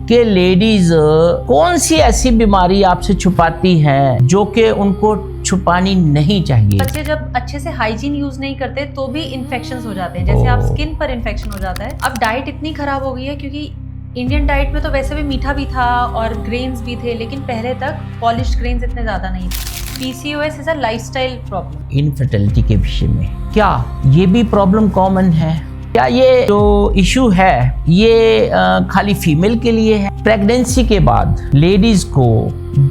कि लेडीज कौन सी ऐसी बीमारी आपसे छुपाती हैं जो कि उनको छुपानी नहीं चाहिए। बच्चे जब अच्छे से हाइजीन यूज नहीं करते तो भी इन्फेक्शंस हो जाते हैं, जैसे आप स्किन पर इन्फेक्शन हो जाता है। अब डाइट इतनी खराब हो गई है क्योंकि इंडियन डाइट में तो वैसे भी मीठा भी था और ग्रेन्स भी थे, लेकिन पहले तक पॉलिश्ड ग्रेन्स इतने ज्यादा नहीं थे। PCOS is a lifestyle problem. Infertility के विषय में क्या ये भी प्रॉब्लम कॉमन है? क्या ये जो इशू है ये खाली फीमेल के लिए है? प्रेगनेंसी के बाद लेडीज को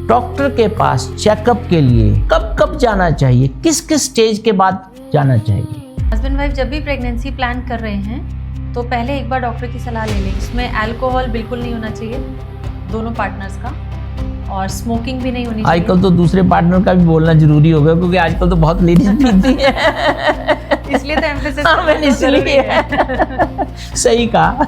डॉक्टर के पास चेकअप के लिए कब कब जाना चाहिए, किस किस स्टेज के बाद जाना चाहिए? हस्बैंड वाइफ जब भी प्रेगनेंसी प्लान कर रहे हैं तो पहले एक बार डॉक्टर की सलाह ले लें। इसमें अल्कोहल बिल्कुल नहीं होना चाहिए दोनों पार्टनर्स का, और स्मोकिंग भी नहीं होनी चाहिए। आजकल तो दूसरे पार्टनर का भी बोलना जरूरी हो गया क्योंकि आजकल तो बहुत लेडीज पीती है इसलिए तो एम्फेसिस इसलिए सही कहा।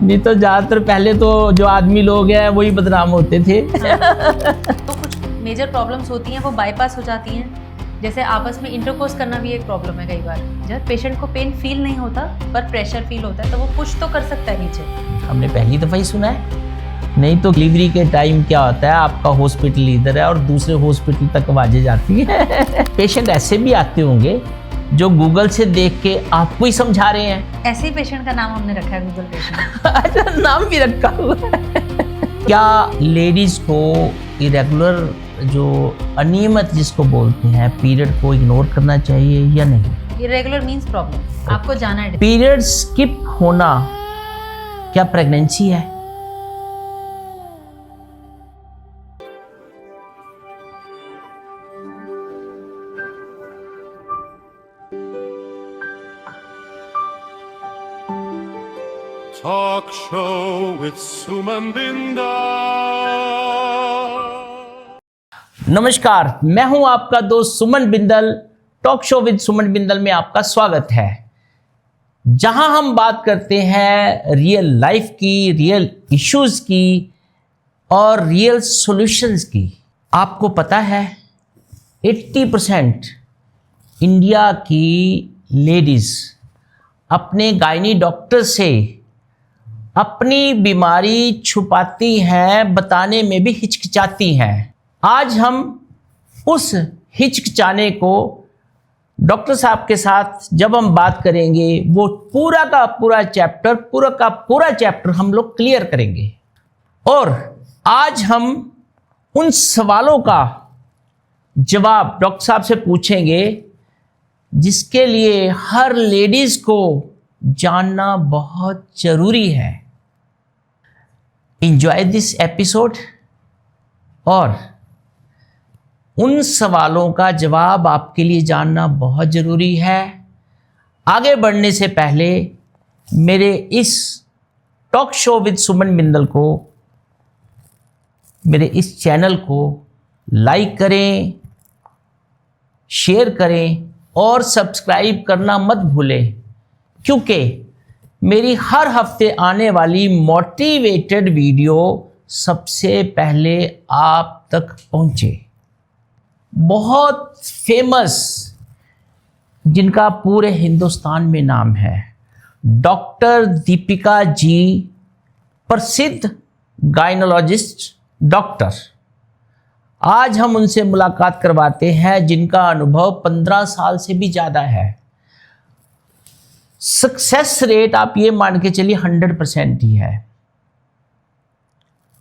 नहीं तो ज्यादातर पहले तो जो आदमी लोग हैं वही बदनाम होते थे। तो कुछ मेजर प्रॉब्लम्स होती हैं वो बाईपास हो जाती हैं, जैसे आपस में इंटरकोर्स करना भी एक प्रॉब्लम है। कई बार जब पेशेंट को पेन फील नहीं होता पर प्रेशर फील होता है तो वो पुश तो कर सकता है नीचे। हमने पहली दफा ही सुना है, नहीं तो डिलीवरी के टाइम क्या होता है, आपका हॉस्पिटल इधर है और दूसरे हॉस्पिटल तक आवाजें जाती है। पेशेंट ऐसे भी आते होंगे जो गूगल से देख के आपको ही समझा रहे हैं। ऐसे ही पेशेंट का नाम हमने रखा है गूगल पेशेंट। अच्छा, नाम भी रखा हुआ है। क्या लेडीज को इरेगुलर जो अनियमित जिसको बोलते हैं पीरियड को इग्नोर करना चाहिए या नहीं? इरेगुलर मींस प्रॉब्लम, आपको जाना है। पीरियड स्किप होना क्या प्रेगनेंसी है? Talk show with Suman Binda. नमस्कार, मैं हूं आपका दोस्त सुमन बिंदल। टॉक शो विद सुमन बिंदल में आपका स्वागत है, जहां हम बात करते हैं रियल लाइफ की, रियल इश्यूज की और रियल सॉल्यूशंस की। आपको पता है 80% इंडिया की लेडीज अपने गायनी डॉक्टर से अपनी बीमारी छुपाती हैं, बताने में भी हिचकिचाती हैं। आज हम उस हिचकिचाने को डॉक्टर साहब के साथ जब हम बात करेंगे वो पूरा का पूरा चैप्टर हम लोग क्लियर करेंगे। और आज हम उन सवालों का जवाब डॉक्टर साहब से पूछेंगे जिसके लिए हर लेडीज को जानना बहुत जरूरी है। एंजॉय दिस एपिसोड और उन सवालों का जवाब आपके लिए जानना बहुत जरूरी है। आगे बढ़ने से पहले मेरे इस टॉक शो विद सुमन बिंदल को, मेरे इस चैनल को लाइक करें, शेयर करें और सब्सक्राइब करना मत भूलें, क्योंकि मेरी हर हफ्ते आने वाली मोटिवेटेड वीडियो सबसे पहले आप तक पहुंचे। बहुत फेमस, जिनका पूरे हिंदुस्तान में नाम है, डॉक्टर दीपिका जी, प्रसिद्ध गायनोलॉजिस्ट डॉक्टर। आज हम उनसे मुलाकात करवाते हैं जिनका अनुभव 15 साल से भी ज़्यादा है। सक्सेस रेट आप ये मान के चलिए 100% ही है।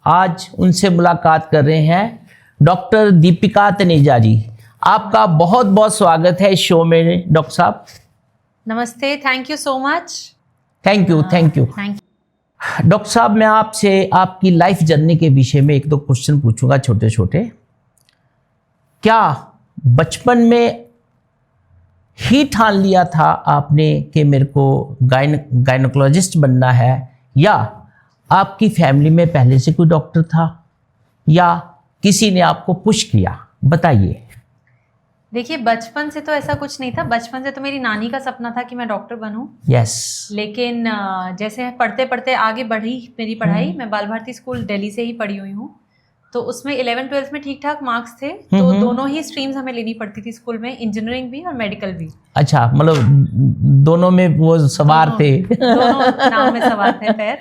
आज उनसे मुलाकात कर रहे हैं डॉक्टर दीपिका तनेजा जी। आपका बहुत बहुत स्वागत है इस शो में डॉक्टर साहब। नमस्ते, thank you so much. Thank you. Doctor साहब, मैं आपसे आपकी लाइफ जर्नी के विषय में एक दो क्वेश्चन पूछूंगा छोटे छोटे। क्या बचपन में ही ठान लिया था आपने कि मेरे को गायनोकोलॉजिस्ट बनना है, या आपकी फैमिली में पहले से कोई डॉक्टर था, या किसी ने आपको पुश किया? बताइए। देखिए, बचपन से तो ऐसा कुछ नहीं था। बचपन से तो मेरी नानी का सपना था कि मैं डॉक्टर बनूं। यस। लेकिन जैसे पढ़ते पढ़ते आगे बढ़ी मेरी पढ़ाई। मैं बाल भारती स्कूल दिल्ली से ही पढ़ी हुई हूँ, तो उसमें 11th-12th में ठीक ठाक मार्क्स थे, तो दोनों ही स्ट्रीम्स हमें लेनी पड़ती थी स्कूल में, इंजीनियरिंग भी और मेडिकल भी। अच्छा, मतलब दोनों में वो सवार थे। दोनों नाम में सवार थे पैर।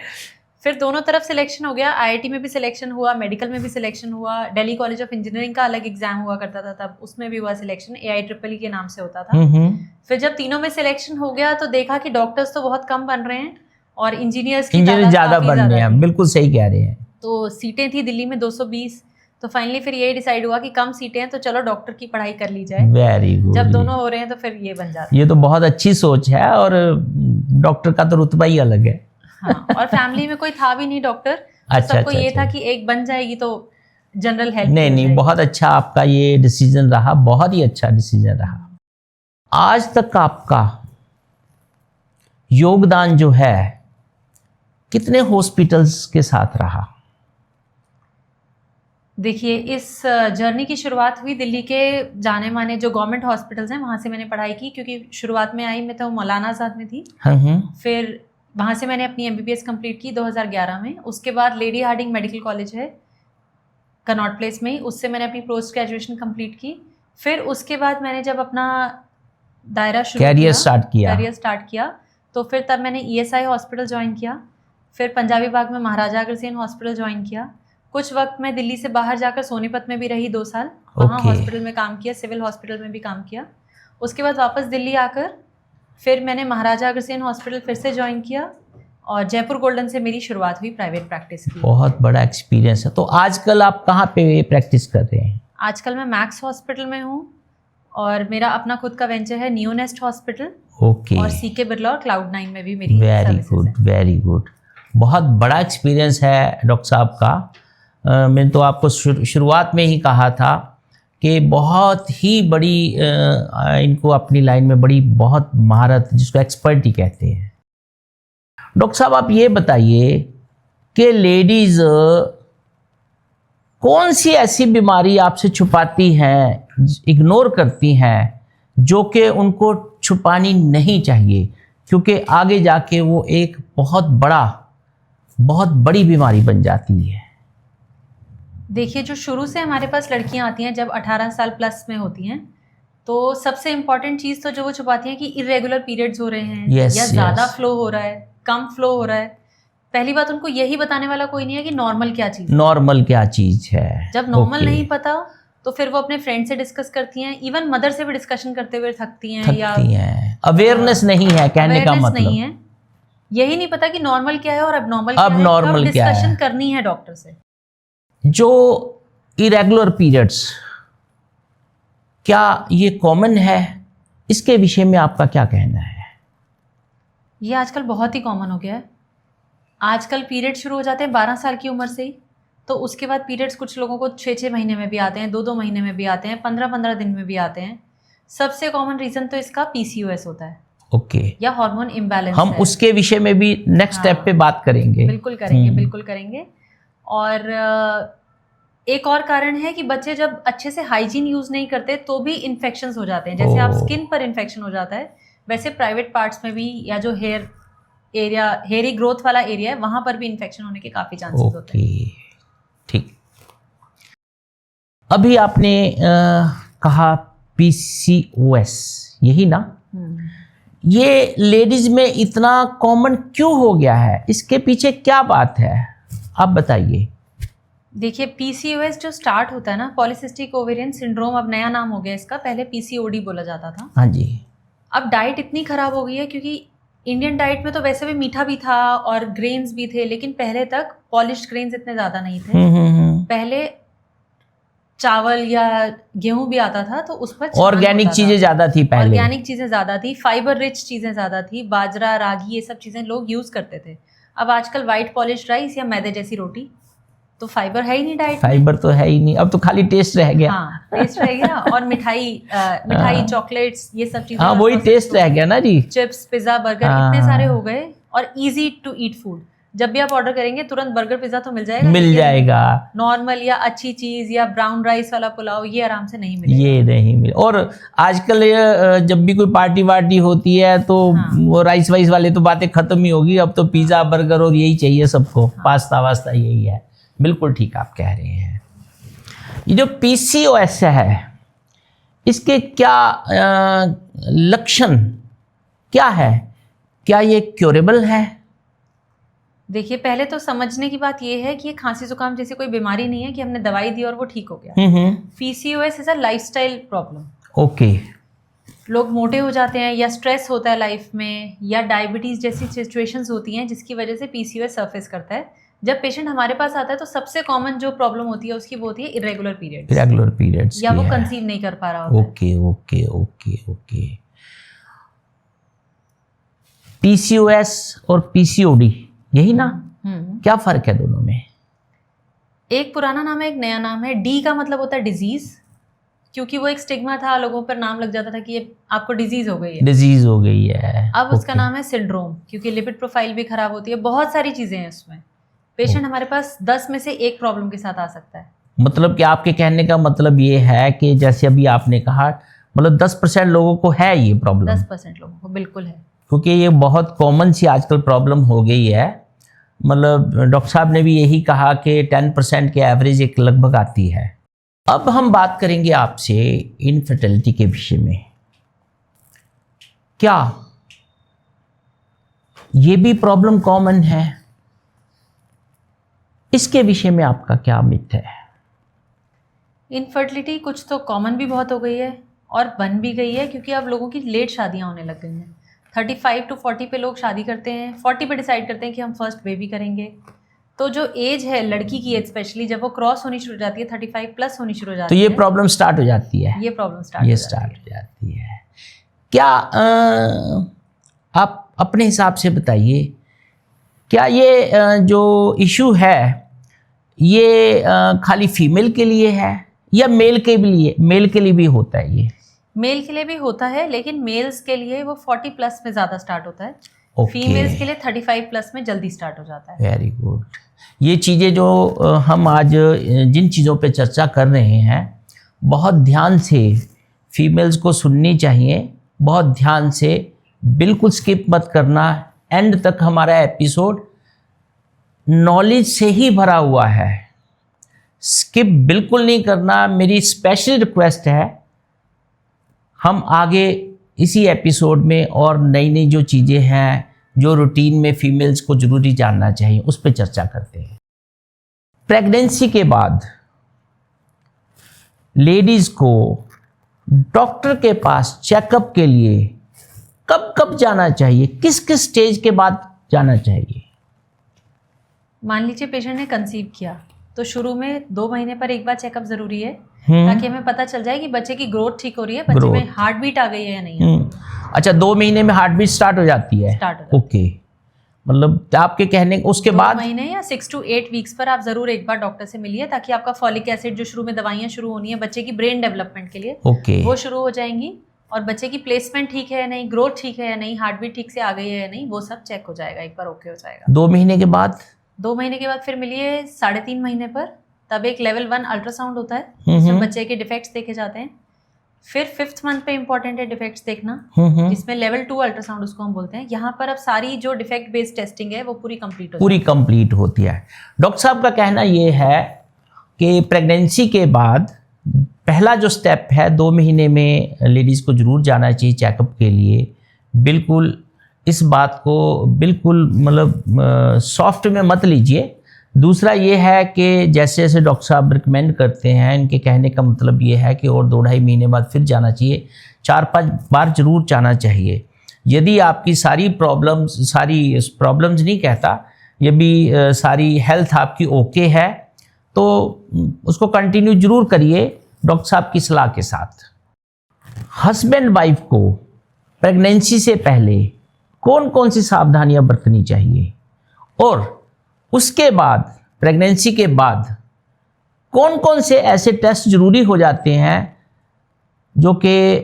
फिर दोनों तरफ सिलेक्शन हो गया, आईआईटी में भी सिलेक्शन हुआ, मेडिकल में भी सिलेक्शन हुआ, दिल्ली कॉलेज ऑफ इंजीनियरिंग का अलग एग्जाम हुआ करता था तब, उसमें भी हुआ सिलेक्शन, AIEEE के नाम से होता था। फिर जब तीनों में सिलेक्शन हो गया तो देखा कि डॉक्टर्स तो बहुत कम बन रहे हैं और इंजीनियर्स की इंजीनियर ज़्यादा काफी बन रहे ज्यादा हैं, थी। बिल्कुल सही कह रहे हैं। तो सीटें थी दिल्ली में 220, तो फाइनली फिर यही डिसाइड हुआ कि कम सीटें हैं तो चलो डॉक्टर की पढ़ाई कर ली जाए। Very good. जब दोनों हो रहे हैं तो फिर ये बन जाता ये तो बहुत अच्छी सोच है, और डॉक्टर का तो रुतबा ही अलग है। है। हाँ, और फैमिली में कोई था भी नहीं डॉक्टर, अच्छा, सबको अच्छा, ये अच्छा। था कि एक बन जाएगी तो जनरल हेल्थ नहीं नहीं, बहुत अच्छा आपका ये डिसीजन रहा, बहुत ही अच्छा डिसीजन रहा। आज तक आपका योगदान जो है कितने हॉस्पिटल्स के साथ रहा? देखिए, इस जर्नी की शुरुआत हुई दिल्ली के जाने माने जो गवर्नमेंट हॉस्पिटल्स हैं वहाँ से मैंने पढ़ाई की, क्योंकि शुरुआत में आई मैं तो मौलाना आज़ाद में थी। फिर वहाँ से मैंने अपनी MBBS कंप्लीट की 2011 में। उसके बाद लेडी हार्डिंग मेडिकल कॉलेज है कनॉट प्लेस में ही, उससे मैंने अपनी पोस्ट ग्रेजुएशन कंप्लीट की। फिर उसके बाद मैंने जब अपना दायरा कैरियर स्टार्ट किया तो फिर तब मैंने ESI हॉस्पिटल ज्वाइन किया। फिर पंजाबी बाग में महाराजा अग्रसेन हॉस्पिटल ज्वाइन किया। कुछ वक्त मैं दिल्ली से बाहर जाकर सोनीपत में भी रही 2 साल, वहाँ हॉस्पिटल में काम किया, सिविल हॉस्पिटल में भी काम किया। उसके बाद वापस दिल्ली आकर फिर मैंने महाराजा अग्रसेन हॉस्पिटल फिर से ज्वाइन किया और जयपुर गोल्डन से मेरी शुरुआत हुई प्राइवेट प्रैक्टिस की। बहुत बड़ा एक्सपीरियंस है। तो आजकल आप कहाँ पे प्रैक्टिस कर रहे हैं? आजकल मैं मैक्स हॉस्पिटल में हूँ और मेरा अपना खुद का वेंचर है नियोनेस्ट हॉस्पिटल। ओके। और CK बिरला और Cloud9 में भी मेरी वेरी गुड, वेरी गुड। बहुत बड़ा एक्सपीरियंस है डॉक्टर साहब का। मैंने तो आपको शुरुआत में ही कहा था कि बहुत ही बड़ी इनको अपनी लाइन में बड़ी बहुत महारत, जिसको एक्सपर्टी कहते हैं। डॉक्टर साहब आप ये बताइए कि लेडीज़ कौन सी ऐसी बीमारी आपसे छुपाती हैं, इग्नोर करती हैं, जो कि उनको छुपानी नहीं चाहिए, क्योंकि आगे जाके वो एक बहुत बड़ी बीमारी बन जाती है? देखिए, जो शुरू से हमारे पास लड़कियां आती हैं जब 18 साल प्लस में होती हैं, तो सबसे इम्पॉर्टेंट चीज़ तो जो वो छुपाती हैं कि इरेगुलर पीरियड्स हो रहे हैं, या ज़्यादा फ्लो हो रहा है, कम फ्लो हो रहा है। पहली बात, उनको यही बताने वाला कोई नहीं है कि नॉर्मल क्या चीज़ है। जब नॉर्मल नहीं पता तो फिर वो अपने फ्रेंड से डिस्कस करती हैं, इवन मदर से भी डिस्कशन करते हुए थकती हैं या अवेयरनेस नहीं है, कहने का मतलब नहीं है, यही नहीं पता कि नॉर्मल क्या है और अब नॉर्मल क्या है, डिस्कशन करनी है डॉक्टर से। जो इरेगुलर पीरियड्स, क्या ये कॉमन है? इसके विषय में आपका क्या कहना है? ये आजकल बहुत ही कॉमन हो गया है। आजकल पीरियड शुरू हो जाते हैं 12 साल की उम्र से ही, तो उसके बाद पीरियड्स कुछ लोगों को 6-6 महीने में भी आते हैं, 2-2 महीने में भी आते हैं, 15-15 दिन में भी आते हैं। सबसे कॉमन रीज़न तो इसका PCOS होता है। ओके। या हार्मोन इम्बैलेंस। हम उसके विषय में भी नेक्स्ट स्टेप पे बात करेंगे। बिल्कुल करेंगे। और एक और कारण है कि बच्चे जब अच्छे से हाइजीन यूज़ नहीं करते तो भी इन्फेक्शंस हो जाते हैं। जैसे आप स्किन पर इन्फेक्शन हो जाता है, वैसे प्राइवेट पार्ट्स में भी, या जो हेयरी ग्रोथ वाला एरिया है, वहाँ पर भी इन्फेक्शन होने के काफ़ी चांसेस होते हैं। ठीक। अभी आपने कहा PCOS, यही ना? ये लेडीज में इतना कॉमन क्यों हो गया है? इसके पीछे क्या बात है, आप बताइए। देखिए, PCOS जो स्टार्ट होता है ना, पॉलीसिस्टिक ओवेरियन सिंड्रोम, अब नया नाम हो गया इसका, पहले PCOD बोला जाता था। हाँ जी। अब डाइट इतनी ख़राब हो गई है, क्योंकि इंडियन डाइट में तो वैसे भी मीठा भी था और ग्रेन्स भी थे, लेकिन पहले तक पॉलिश्ड ग्रेन्स इतने ज़्यादा नहीं थे। पहले चावल या गेहूं भी आता था तो उस पर ऑर्गेनिक चीज़ें ज़्यादा थी, पहले ऑर्गेनिक चीज़ें ज़्यादा थी, फाइबर रिच चीज़ें ज़्यादा थी, बाजरा, रागी, ये सब चीज़ें लोग यूज़ करते थे। अब आजकल वाइट पॉलिश्ड राइस या मैदे जैसी रोटी, तो फाइबर है ही नहीं डाइट। फाइबर तो है ही नहीं, अब तो खाली टेस्ट रह गया। हाँ, टेस्ट रह गया। और मिठाई चॉकलेट्स, ये सब चीजें, हाँ, वही टेस्ट रह गया ना जी। चिप्स, पिज्जा, बर्गर, इतने सारे हो गए। और इजी टू ईट फूड, जब भी आप ऑर्डर करेंगे तुरंत बर्गर पिज्जा तो मिल जाएगा। नॉर्मल या अच्छी चीज या ब्राउन राइस वाला पुलाव, ये आराम से नहीं मिलेगा। और आजकल जब भी कोई पार्टी वार्टी होती है तो वो राइस वाइस वाले तो बातें खत्म ही होगी। अब तो पिज्जा, बर्गर और यही चाहिए सबको, पास्ता वास्ता यही है। बिल्कुल ठीक आप कह रहे हैं। ये जो PCOS है, इसके क्या लक्षण क्या है? क्या ये क्योरेबल है? देखिए, पहले तो समझने की बात ये है कि ये खांसी जुकाम जैसी कोई बीमारी नहीं है कि हमने दवाई दी और वो ठीक हो गया। PCOS is a lifestyle problem. Okay. लोग मोटे हो जाते हैं या स्ट्रेस होता है लाइफ में या डायबिटीज जैसी सिचुएशंस होती हैं जिसकी वजह से पीसीओएस सरफेस करता है। जब पेशेंट हमारे पास आता है तो सबसे कॉमन जो प्रॉब्लम होती है उसकी वो होती है इरेगुलर पीरियड्स या वो कंसीव नहीं कर पा रहा होता है। Okay okay okay okay. PCOS और पीसीओडी यही ना? क्या फर्क है दोनों में? एक पुराना नाम है, एक नया नाम है। डी का मतलब होता है डिजीज, क्योंकि वो एक स्टिग्मा था, लोगों पर नाम लग जाता था कि ये आपको डिजीज हो गई है। डिजीज हो गई है। अब उसका नाम है सिंड्रोम, क्योंकि लिपिड प्रोफाइल भी खराब होती है, बहुत सारी चीजें हैं उसमें। पेशेंट हमारे पास 10 में से एक प्रॉब्लम के साथ आ सकता है। मतलब कि आपके कहने का मतलब ये है कि जैसे अभी आपने कहा, मतलब 10% लोगों को है ये प्रॉब्लम। 10% लोगों को बिल्कुल है, क्योंकि ये बहुत कॉमन सी आजकल प्रॉब्लम हो गई है। मतलब डॉक्टर साहब ने भी यही कहा कि 10% के एवरेज एक लगभग आती है। अब हम बात करेंगे आपसे इनफर्टिलिटी के विषय में। क्या ये भी प्रॉब्लम कॉमन है? इसके विषय में आपका क्या मिथ है? इनफर्टिलिटी कुछ तो कॉमन भी बहुत हो गई है और बन भी गई है, क्योंकि अब लोगों की लेट शादियां होने लग गई हैं। 35 to 40 पे लोग शादी करते हैं, 40 पे डिसाइड करते हैं कि हम फर्स्ट बेबी करेंगे। तो जो एज है लड़की की एज स्पेशली, जब वो क्रॉस होनी शुरू हो जाती है, 35 प्लस होनी शुरू हो जाती तो है, ये प्रॉब्लम स्टार्ट हो जाती है। ये प्रॉब्लम ये स्टार्ट हो जाती है। क्या आप अपने हिसाब से बताइए, क्या ये जो इशू है ये खाली फीमेल के लिए है या मेल के लिए भी होता है? ये मेल के लिए भी होता है, लेकिन मेल्स के लिए वो 40 प्लस में ज़्यादा स्टार्ट होता है। Okay. फीमेल्स के लिए 35 प्लस में जल्दी स्टार्ट हो जाता है। Very good. ये चीज़ें जो हम आज जिन चीज़ों पे चर्चा कर रहे हैं, बहुत ध्यान से फीमेल्स को सुननी चाहिए, बहुत ध्यान से, बिल्कुल स्किप मत करना। एंड तक हमारा एपिसोड नॉलेज से ही भरा हुआ है, स्किप बिल्कुल नहीं करना। मेरी स्पेशल रिक्वेस्ट है, हम आगे इसी एपिसोड में और नई नई जो चीज़ें हैं जो रूटीन में फीमेल्स को ज़रूरी जानना चाहिए उस पर चर्चा करते हैं। प्रेगनेंसी के बाद लेडीज़ को डॉक्टर के पास चेकअप के लिए कब कब जाना चाहिए, किस किस स्टेज के बाद जाना चाहिए? मान लीजिए पेशेंट ने कंसीव किया तो शुरू में 2 महीने पर एक बार चेकअप जरूरी है, ताकि हमें पता चल जाए कि बच्चे की ग्रोथ ठीक हो रही है, बच्चे में हार्ट बीट आ गई है या नहीं है। अच्छा, 2 महीने में हार्ट बीट स्टार्ट हो जाती है? स्टार्ट हो जाती है। ओके, मतलब आपके कहने उसके 2 बाद महीने या 6 to 8 वीक्स पर आप जरूर एक बार डॉक्टर से मिलिए, ताकि आपका फॉलिक एसिड जो शुरू में दवाइयाँ शुरू होनी है बच्चे की ब्रेन डेवलपमेंट के लिए, ओके, वो शुरू हो जाएंगी, और बच्चे की प्लेसमेंट ठीक है या नहीं, ग्रोथ ठीक है या नहीं, हार्ट बीट ठीक से आ गई है या नहीं, वो सब चेक हो जाएगा, एक बार ओके हो जाएगा। 2 महीने के बाद 2 महीने के बाद फिर मिलिए 3.5 महीने पर, तब एक लेवल 1 अल्ट्रासाउंड होता है जिसमें बच्चे के डिफेक्ट्स देखे जाते हैं। फिर 5th मंथ पे इंपॉर्टेंट है डिफेक्ट्स देखना, जिसमें लेवल 2 अल्ट्रासाउंड उसको हम बोलते हैं। यहाँ पर अब सारी जो डिफेक्ट बेस्ड टेस्टिंग है वो पूरी कंप्लीट होती है। डॉक्टर साहब का कहना ये है कि प्रेगनेंसी के बाद पहला जो स्टेप है 2 महीने में लेडीज़ को ज़रूर जाना चाहिए चेकअप के लिए। बिल्कुल इस बात को बिल्कुल मतलब सॉफ्ट में मत लीजिए। दूसरा ये है कि जैसे जैसे डॉक्टर साहब रिकमेंड करते हैं, इनके कहने का मतलब ये है कि और 2-2.5 महीने बाद फिर जाना चाहिए, 4-5 बार जरूर जाना चाहिए। यदि आपकी सारी प्रॉब्लम्स नहीं कहता, ये भी सारी हेल्थ आपकी ओके है तो उसको कंटिन्यू जरूर करिए डॉक्टर साहब की सलाह के साथ। हस्बैंड वाइफ को प्रेगनेंसी से पहले कौन कौन सी सावधानियां बरतनी चाहिए, और उसके बाद प्रेगनेंसी के बाद कौन कौन से ऐसे टेस्ट जरूरी हो जाते हैं जो कि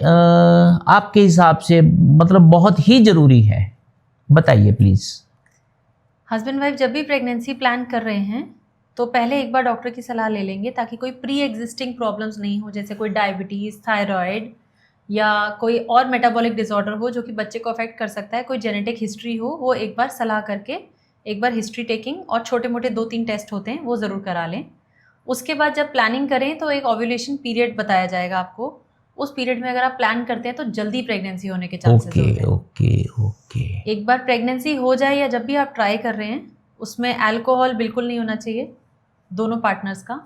आपके हिसाब से मतलब बहुत ही ज़रूरी है, बताइए प्लीज़। हस्बैंड वाइफ जब भी प्रेगनेंसी प्लान कर रहे हैं तो पहले एक बार डॉक्टर की सलाह ले लेंगे, ताकि कोई प्री एग्जिस्टिंग प्रॉब्लम्स नहीं हो, जैसे कोई डायबिटीज़, थायराइड या कोई और मेटाबॉलिक डिसऑर्डर हो जो कि बच्चे को अफेक्ट कर सकता है, कोई जेनेटिक हिस्ट्री हो, वो एक बार सलाह करके एक बार हिस्ट्री टेकिंग और छोटे मोटे 2-3 टेस्ट होते हैं वो ज़रूर करा लें। उसके बाद जब प्लानिंग करें तो एक ओव्यूलेशन पीरियड बताया जाएगा आपको, उस पीरियड में अगर आप प्लान करते हैं तो जल्दी प्रेगनेंसी होने के चांसेस होते हैं। ओके। एक बार प्रेगनेंसी हो जाए या जब भी आप ट्राई कर रहे हैं उसमें अल्कोहल बिल्कुल नहीं होना चाहिए दोनों पार्टनर्स का,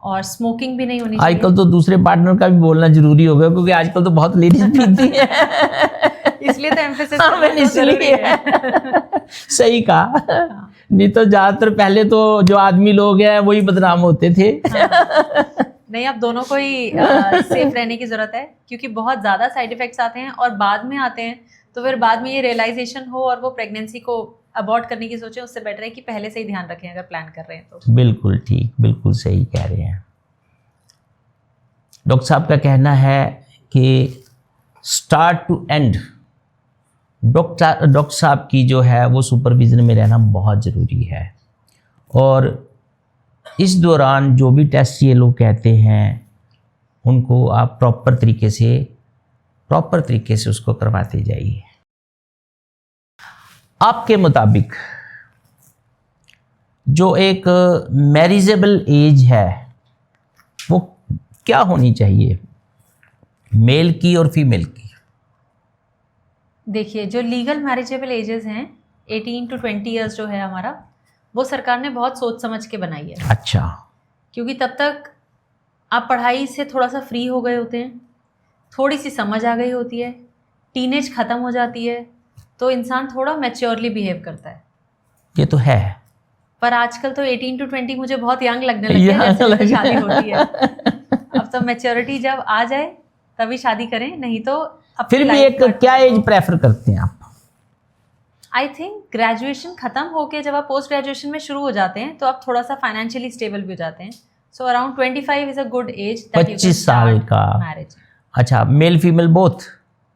और स्मोकिंग भी नहीं होनी चाहिए। आजकल तो दूसरे पार्टनर का भी बोलना जरूरी हो गया, क्योंकि आजकल तो बहुत लेडीज पीती है। इसलिए तो एम्फेसिस मैंने इसलिए सही कहा, नहीं तो ज्यादातर पहले तो जो आदमी लोग हैं वही बदनाम होते थे। नहीं, अब दोनों को ही सेफ रहने की जरूरत है, क्योंकि बहुत ज्यादा साइड इफेक्ट्स आते हैं और बाद में आते हैं, तो फिर बाद में ये रियलाइजेशन हो और वो प्रेगनेंसी को अबॉर्ट करने की सोचें, उससे बेटर है कि पहले से ही ध्यान रखें अगर प्लान कर रहे हैं तो। बिल्कुल ठीक, बिल्कुल सही कह रहे हैं। डॉक्टर साहब का कहना है कि स्टार्ट टू एंड डॉक्टर साहब की जो है वो सुपरविजन में रहना बहुत ज़रूरी है, और इस दौरान जो भी टेस्ट ये लोग कहते हैं उनको आप प्रॉपर तरीके से उसको करवाते जाइए। आपके मुताबिक जो एक मैरिजेबल एज है वो क्या होनी चाहिए, मेल की और फीमेल की? देखिए, जो लीगल मैरिजेबल एजेस हैं 18 to 20 ईयर्स जो है हमारा, वो सरकार ने बहुत सोच समझ के बनाई है। अच्छा। क्योंकि तब तक आप पढ़ाई से थोड़ा सा फ्री हो गए होते हैं, थोड़ी सी समझ आ गई होती है, टीनेज ख़त्म हो जाती है, तो इंसान थोड़ा मैच्योरली बिहेव करता है। ये तो है, पर आजकल तो 18 to 20 मुझे बहुत यंग लगने लगी है, जैसे शादी होती है। अब तो मैच्योरिटी जब आ जाए तभी शादी करें, नहीं तो फिर भी एक क्या एज प्रेफर करते हैं आप? आई थिंक ग्रेजुएशन खत्म होके जब आप पोस्ट ग्रेजुएशन में शुरू हो जाते हैं तो आप थोड़ा सा फाइनेंशियली स्टेबल भी हो जाते हैं, so around 25 is a good age. 25 साल का मैरिज। अच्छा, male female both?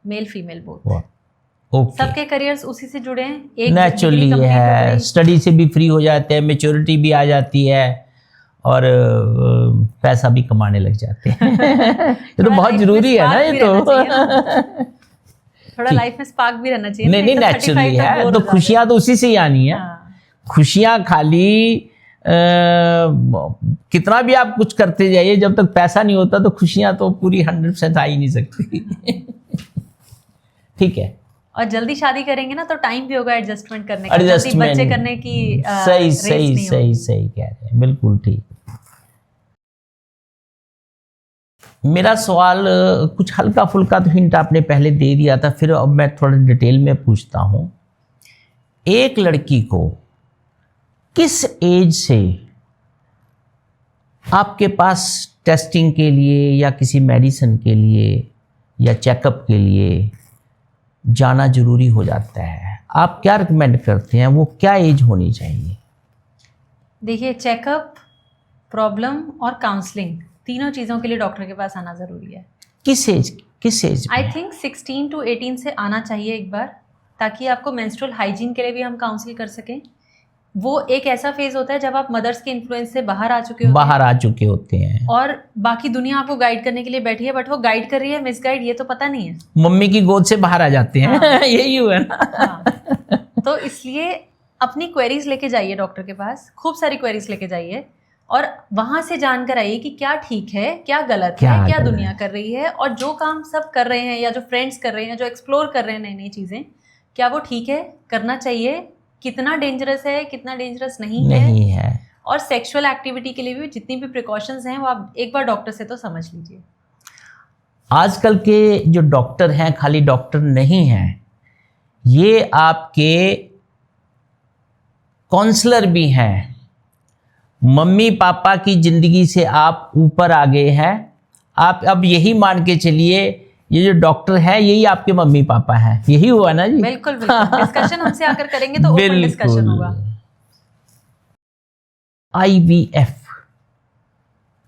Male female both. Okay, सबके करियर्स उसी से जुड़े हैं, एक नेचुरली degree complete हो है, गई। स्टडी से भी फ्री हो जाते हैं, मेच्योरिटी भी आ जाती है, और पैसा भी कमाने लग जाते हैं। ये तो बहुत जरूरी है ना, ये तो थोड़ा लाइफ में स्पार्क भी रहना चाहिए। नहीं, तो नेचुरली 35 तक है, bore तो हो जाते खुशियां तो उसी से ही आनी है। हैं। हाँ। खुशियां खाली कितना भी आप कुछ करते जाइए, जब तक पैसा नहीं होता तो खुशियां तो पूरी 100% आ ही नहीं सकती। ठीक है, और जल्दी शादी करेंगे ना तो टाइम भी होगा एडजस्टमेंट करने का, जल्दी एडजस्टमेंट, बच्चे करने की सही रेस सही नहीं सही होगी। सही कह रहे हैं, बिल्कुल ठीक। मेरा सवाल कुछ हल्का फुल्का तो हिंट आपने पहले दे दिया था, फिर अब मैं थोड़ा डिटेल में पूछता हूं। एक लड़की को किस एज से आपके पास टेस्टिंग के लिए या किसी मेडिसिन के लिए या चेकअप के लिए जाना जरूरी हो जाता है? आप क्या रिकमेंड करते हैं, वो क्या एज होनी चाहिए? देखिए, चेकअप, प्रॉब्लम और काउंसलिंग तीनों चीज़ों के लिए डॉक्टर के पास आना ज़रूरी है। किस एज आई थिंक 16 to 18 से आना चाहिए एक बार, ताकि आपको मेंस्ट्रुअल हाइजीन के लिए भी हम काउंसिल कर सकें। वो एक ऐसा फेज होता है जब आप मदर्स के इन्फ्लुएंस से बाहर आ चुके होते हैं और बाकी दुनिया आपको गाइड करने के लिए बैठी है, बट वो गाइड कर रही है मिस गाइड, ये तो पता नहीं है। मम्मी की गोद से बाहर आ जाते हैं। हाँ। यही हुआ ना। हाँ। तो इसलिए अपनी क्वेरीज लेके जाइए डॉक्टर के पास, खूब सारी क्वेरीज लेके जाइए और वहां से जानकर आइए कि क्या ठीक है, क्या गलत है, क्या दुनिया कर रही है, और जो काम सब कर रहे हैं या जो फ्रेंड्स कर रहे हैं, जो एक्सप्लोर कर रहे हैं नई नई चीज़ें, क्या वो ठीक है, करना चाहिए, कितना डेंजरस है, कितना डेंजरस नहीं है। और सेक्सुअल एक्टिविटी के लिए भी जितनी भी प्रिकॉशंस हैं वो आप एक बार डॉक्टर से तो समझ लीजिए। आजकल के जो डॉक्टर हैं खाली डॉक्टर नहीं हैं, ये आपके काउंसलर भी हैं। मम्मी पापा की ज़िंदगी से आप ऊपर आ गए हैं। आप अब यही मान के चलिए, ये जो डॉक्टर है यही आपके मम्मी पापा हैं। यही हुआ ना जी? बिल्कुल बिल्कुल। डिस्कशन हमसे आकर करेंगे तो ओपन डिस्कशन होगा। IVF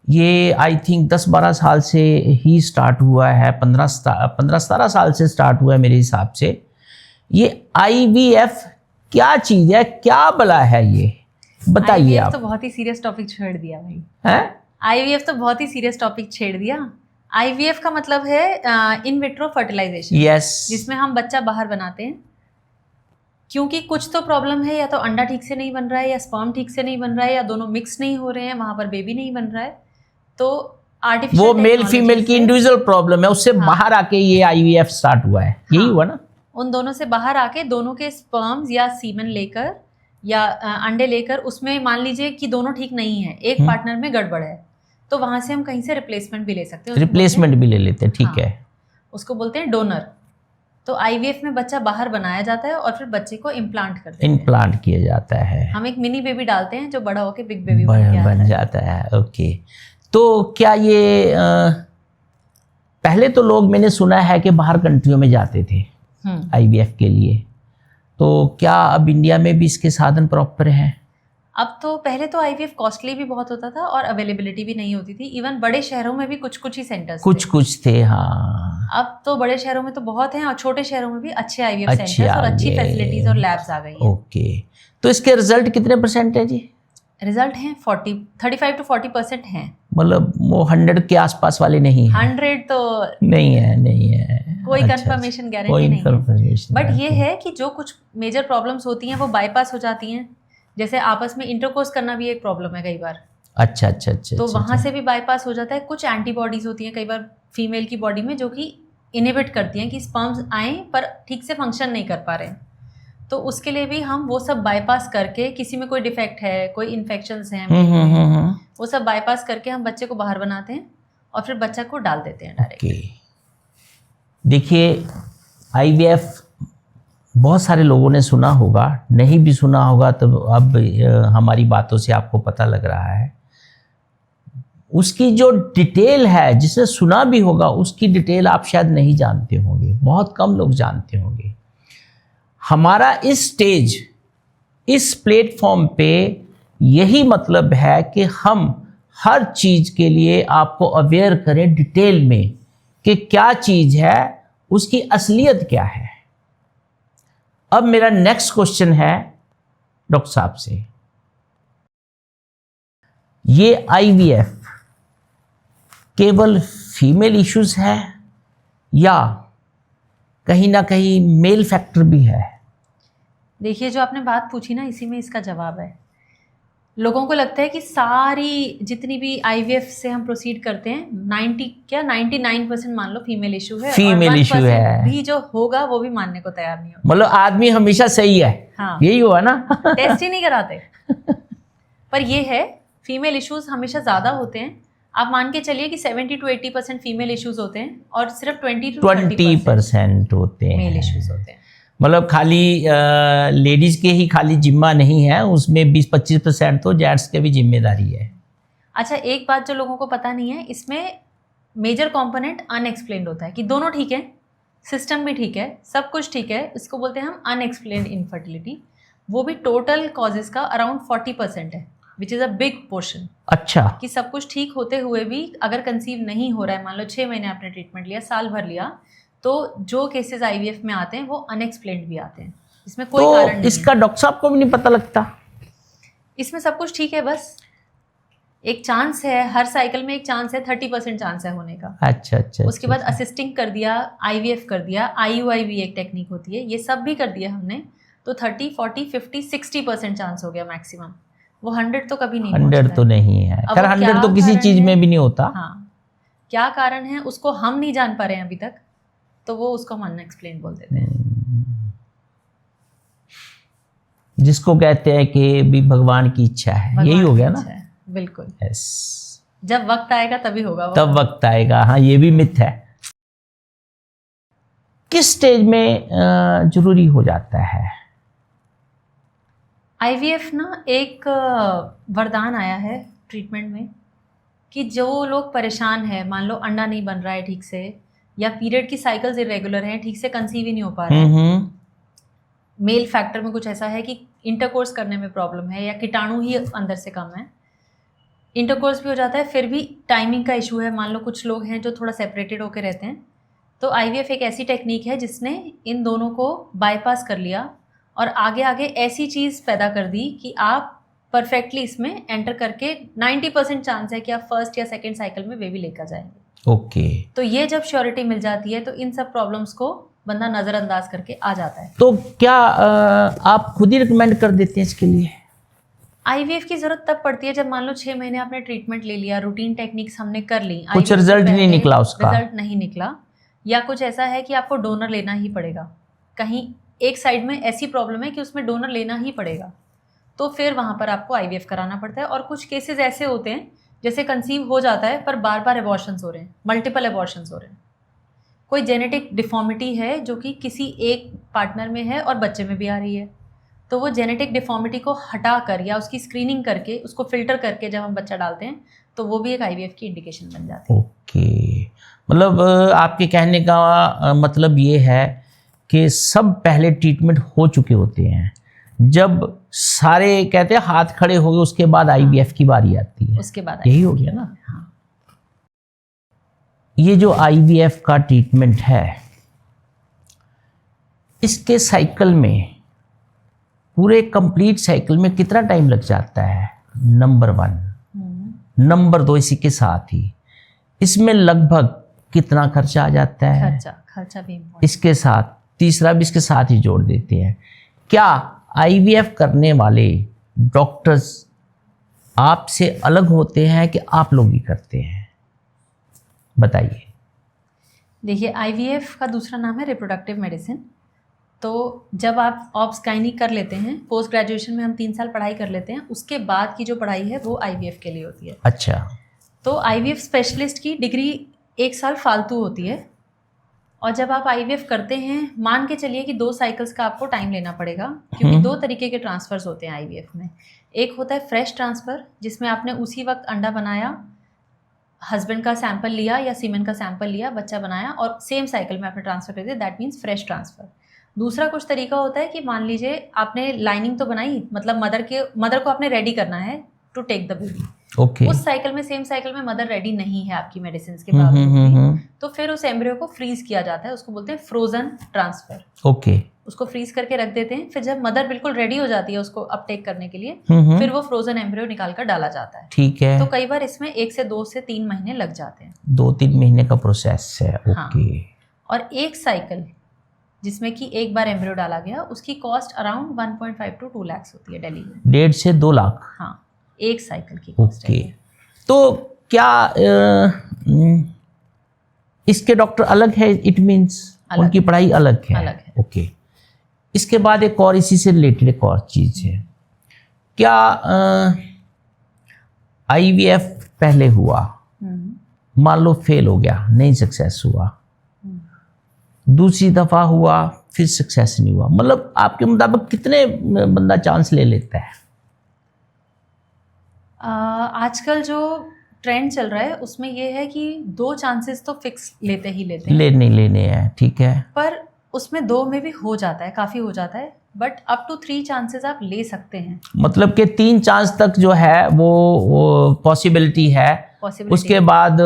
ये आई थिंक 10-12 साल से ही स्टार्ट हुआ है, 15-17 साल से स्टार्ट हुआ है मेरे हिसाब से। ये IVF क्या चीज़ है, क्या भला है, ये बताइए आप। तो बहुत ही सीरियस टॉपिक छेड़ दिया भाई। हैं? IVF तो बहुत ही सीरियस टॉपिक छेड़ दिया। IVF का मतलब है इन विट्रो फर्टिलाइजेशन, यस, जिसमें हम बच्चा बाहर बनाते हैं। क्योंकि कुछ तो प्रॉब्लम है, या तो अंडा ठीक से नहीं बन रहा है, या स्पर्म ठीक से नहीं बन रहा है, या दोनों मिक्स नहीं हो रहे हैं, वहां पर बेबी नहीं बन रहा है। तो आर्टिफिशियल वो मेल फीमेल की इंडिविजुअल प्रॉब्लम है, उससे बाहर आके ये IVF स्टार्ट हुआ है। यही हुआ ना? उन दोनों से बाहर आके दोनों के स्पर्म्स या सीमेन लेकर या अंडे लेकर उसमें मान लीजिए कि दोनों ठीक नहीं है, एक पार्टनर में गड़बड़ है, तो वहां से हम कहीं से रिप्लेसमेंट भी ले सकते हैं। रिप्लेसमेंट भी ले लेते हैं, ठीक हाँ, है। उसको बोलते हैं डोनर। तो आईवीएफ में बच्चा बाहर बनाया जाता है और फिर बच्चे को इम्प्लांट करते हैं। इम्प्लांट किया जाता है, हम एक मिनी बेबी डालते हैं जो बड़ा होके बिग बेबी बन जाता है। ओके, तो क्या ये पहले तो लोग, मैंने सुना है कि बाहर कंट्रियों में जाते थे आईवीएफ के लिए, तो क्या अब इंडिया में भी इसके साधन प्रॉपर हैं? अब तो, पहले तो आईवीएफ कॉस्टली भी बहुत होता था और अवेलेबिलिटी भी नहीं होती थी। इवन बड़े शहरों में भी कुछ ही सेंटर्स कुछ थे, हाँ। अब तो बड़े शहरों में तो बहुत हैं और छोटे शहरों में भी अच्छे आईवीएफ सेंटर्स और अच्छी फैसिलिटीज और लैब्स आ गई हैं। ओके, तो इसके रिजल्ट कितने % है जी? रिजल्ट हैं 35 to 40% हैं। मतलब वो 100 के आसपास वाले नहीं है? 100 तो नहीं है। कोई अच्छा, कंफर्मेशन गारंटी नहीं है, बट ये है कि जो कुछ मेजर प्रॉब्लम्स होती हैं वो बाईपास हो जाती हैं। जैसे आपस में इंटरकोर्स करना भी एक प्रॉब्लम है कई बार। अच्छा। तो वहां से भी बाईपास हो जाता है। कुछ एंटीबॉडीज होती हैं कई बार फीमेल की बॉडी में जो कि इनहिबिट करती हैं कि स्पर्म्स आए पर ठीक से फंक्शन नहीं कर पा रहे हैं। तो उसके लिए भी हम वो सब बाईपास करके, किसी में कोई डिफेक्ट है, कोई इन्फेक्शंस हैं, वो सब बाईपास करके हम बच्चे को बाहर बनाते हैं और फिर बच्चा को डाल देते हैं डायरेक्ट। देखिए, आईवीएफ बहुत सारे लोगों ने सुना होगा, नहीं भी सुना होगा तो अब हमारी बातों से आपको पता लग रहा है। उसकी जो डिटेल है, जिसे सुना भी होगा उसकी डिटेल आप शायद नहीं जानते होंगे, बहुत कम लोग जानते होंगे। हमारा इस स्टेज, इस प्लेटफॉर्म पे यही मतलब है कि हम हर चीज़ के लिए आपको अवेयर करें डिटेल में कि क्या चीज़ है, उसकी असलियत क्या है। अब मेरा नेक्स्ट क्वेश्चन है डॉक्टर साहब से, ये आईवीएफ केवल फीमेल इश्यूज है या कहीं ना कहीं मेल फैक्टर भी है? देखिए, जो आपने बात पूछी ना, इसी में इसका जवाब है। लोगों को लगता है कि सारी जितनी भी आईवीएफ से हम प्रोसीड करते हैं 99% मान लो फीमेल इशू है, फीमेल इशू है भी जो होगा वो भी मानने को तैयार नहीं होगा। मतलब आदमी हमेशा सही है, हाँ, यही हुआ ना? टेस्ट ही नहीं कराते। पर ये है, फीमेल इश्यूज हमेशा ज़्यादा होते हैं। आप मान के चलिए कि 70 to 80% फीमेल इश्यूज होते हैं और सिर्फ 20 to 30% होते हैं मेल इश्यूज होते हैं। मतलब खाली लेडीज के ही खाली जिम्मा नहीं है, उसमें 20-25% तो जेंट्स के भी जिम्मेदारी है। अच्छा, एक बात जो लोगों को पता नहीं है, इसमें मेजर कंपोनेंट अनएक्सप्लेन्ड होता है कि दोनों ठीक है, सिस्टम भी ठीक है, सब कुछ ठीक है, इसको बोलते हैं हम अनएक्सप्लेन्ड इनफर्टिलिटी। वो भी टोटल कॉजेज का अराउंड 40% है, which is a big portion. अच्छा, कि सब कुछ ठीक होते हुए भी अगर कंसीव नहीं हो रहा है, मान लो 6 महीने आपने ट्रीटमेंट लिया, साल भर लिया, तो जो केसेस आईवीएफ में आते हैं वो अनएक्सप्लेन्ड भी आते हैं, इसमें कोई तो कारण नहीं इसका डॉक्टर साहब को भी नहीं पता लगता? इसमें सब कुछ ठीक है, बस एक चांस है, हर साइकिल में एक चांस है, 30% चांस है होने का। अच्छा। उसके बाद असिस्टिंग कर दिया, आईवीएफ कर दिया, आईयूआई भी एक टेक्निक होती है, ये सब भी कर दिया हमने, तो 30, 40, 50, 60% चांस हो गया मैक्सिमम। वो 100 तो कभी नहीं 100 तो नहीं है, खैर 100 तो किसी चीज में भी नहीं होता। हाँ, क्या कारण है उसको हम नहीं जान पा रहे हैं अभी तक, तो वो उसको हम अनएक्सप्लेन बोल देते हैं, जिसको कहते हैं कि भी भगवान की इच्छा है, यही हो गया ना? बिल्कुल, यस। जब वक्त आएगा तभी होगा वो। तब वक्त आएगा, हाँ, ये भी मिथ है। किस स्टेज में जरूरी हो जाता है? आईवीएफ ना एक वरदान आया है ट्रीटमेंट में कि जो लोग परेशान है, मान लो अंडा नहीं बन रहा है ठीक से, या पीरियड की साइकिल्स इरेगुलर हैं, ठीक से कंसीव ही नहीं हो पा रहे हैं, मेल फैक्टर में कुछ ऐसा है कि इंटरकोर्स करने में प्रॉब्लम है या कीटाणु ही अंदर से कम है, इंटरकोर्स भी हो जाता है, फिर भी टाइमिंग का इशू है, मान लो कुछ लोग हैं जो थोड़ा सेपरेटेड होकर रहते हैं, तो आईवीएफ एक ऐसी टेक्निक है जिसने इन दोनों को बाईपास कर लिया और आगे आगे ऐसी चीज़ पैदा कर दी कि आप परफेक्टली इसमें एंटर करके 90% चांस है कि आप फर्स्ट या सेकेंड साइकिल में बेबी लेकर जाएंगे। ओके। तो ये जब श्योरिटी मिल जाती है तो इन सब प्रॉब्लम्स को बंदा नज़रअंदाज करके आ जाता है। तो क्या आप खुद ही रिकमेंड कर देते हैं इसके लिए? आईवीएफ की जरूरत तब पड़ती है जब मान लो 6 महीने आपने ट्रीटमेंट ले लिया, रूटीन टेक्निक्स हमने कर ली, कुछ रिजल्ट नहीं निकला, उसका रिजल्ट नहीं निकला, या कुछ ऐसा है कि आपको डोनर लेना ही पड़ेगा, कहीं एक साइड में ऐसी प्रॉब्लम है कि उसमें डोनर लेना ही पड़ेगा, तो फिर वहाँ पर आपको आईवीएफ कराना पड़ता है। और कुछ केसेस ऐसे होते हैं जैसे कंसीव हो जाता है पर बार बार एबॉर्शंस हो रहे हैं, मल्टीपल एबॉर्शंस हो रहे हैं, कोई जेनेटिक डिफॉर्मिटी है जो कि किसी एक पार्टनर में है और बच्चे में भी आ रही है, तो वो जेनेटिक डिफॉर्मिटी को हटा कर या उसकी स्क्रीनिंग करके उसको फिल्टर करके जब हम बच्चा डालते हैं तो वो भी एक आईवीएफ की इंडिकेशन बन जाती है। ओके, मतलब आपके कहने का मतलब ये है कि सब पहले ट्रीटमेंट हो चुके होते हैं, जब सारे कहते हैं हाथ खड़े हो गए उसके बाद आईवीएफ की बारी आती है, उसके बाद यही हो गया ना। हाँ। ये जो आईवीएफ का ट्रीटमेंट है इसके साइकिल में, पूरे कंप्लीट साइकिल में कितना टाइम लग जाता है? नंबर 1। नंबर 2, इसी के साथ ही इसमें लगभग कितना खर्चा आ जाता है? खर्चा भी important। इसके साथ तीसरा भी इसके साथ ही जोड़ देते हैं। क्या आईवीएफ करने वाले डॉक्टर्स आपसे अलग होते हैं कि आप लोग ही करते हैं? बताइए। देखिए, आईवीएफ का दूसरा नाम है रिप्रोडक्टिव मेडिसिन। तो जब आप ऑब्स गायनी कर लेते हैं, पोस्ट ग्रेजुएशन में हम 3 साल पढ़ाई कर लेते हैं, उसके बाद की जो पढ़ाई है वो आईवीएफ के लिए होती है। अच्छा। तो आईवीएफ स्पेशलिस्ट की डिग्री 1 साल फालतू होती है। और जब आप आईवीएफ करते हैं, मान के चलिए कि 2 साइकिल्स का आपको टाइम लेना पड़ेगा, क्योंकि 2 तरीके के ट्रांसफ़र्स होते हैं आईवीएफ में। एक होता है फ्रेश ट्रांसफ़र, जिसमें आपने उसी वक्त अंडा बनाया, हस्बैंड का सैंपल लिया या सीमेन का सैंपल लिया, बच्चा बनाया और सेम साइकिल में आपने ट्रांसफ़र कर दिया, दैट मीन्स फ्रेश ट्रांसफ़र। दूसरा कुछ तरीका होता है कि मान लीजिए आपने लाइनिंग तो बनाई, मतलब मदर को आपने रेडी करना है to take the baby. Okay. उस साइकिल में, सेम साइकिल में मदर रेडी नहीं है आपकी मेडिसिन के बावजूद भी, तो फिर उस एम्ब्रियो को फ्रीज किया जाता है, उसको बोलते हैं फ्रोजन ट्रांसफर। ओके। उसको फ्रीज करके रख देते हैं, फिर जब मदर बिल्कुल रेडी हो जाती है उसको अपटेक करने के लिए, फिर वो फ्रोजन एम्ब्रियो निकाल कर डाला जाता है। ठीक है। तो कई बार इसमें 1 से 2 से 3 महीने लग जाते हैं। 2-3 महीने का प्रोसेस है। हाँ। ओके। और एक साइकिल जिसमें कि एक बार एम्ब्रियो डाला गया, उसकी कॉस्ट अराउंड 1.5 to 2 लाख होती है दिल्ली में। 1.5 से 2 लाख। हाँ, एक साइकिल की कॉस्ट ओके। है। तो क्या इसके डॉक्टर अलग है? इट मीन्स उनकी पढ़ाई अलग है। अलग है। ओके। इसके बाद एक और इसी से रिलेटेड एक और चीज़ है, क्या आईवीएफ पहले हुआ, मान लो फेल हो गया, नहीं सक्सेस हुआ, दूसरी दफ़ा हुआ फिर सक्सेस नहीं हुआ, मतलब आपके मुताबिक कितने बंदा चांस ले लेता है? आजकल जो ट्रेंड चल रहा है उसमें ये है कि 2 चांसेस तो फिक्स लेते हैं। लेने हैं, ठीक है। पर उसमें 2 में भी हो जाता है, काफ़ी हो जाता है, बट अप टू 3 चांसेस आप ले सकते हैं। मतलब कि 3 चांस तक जो है वो पॉसिबिलिटी है, उसके बाद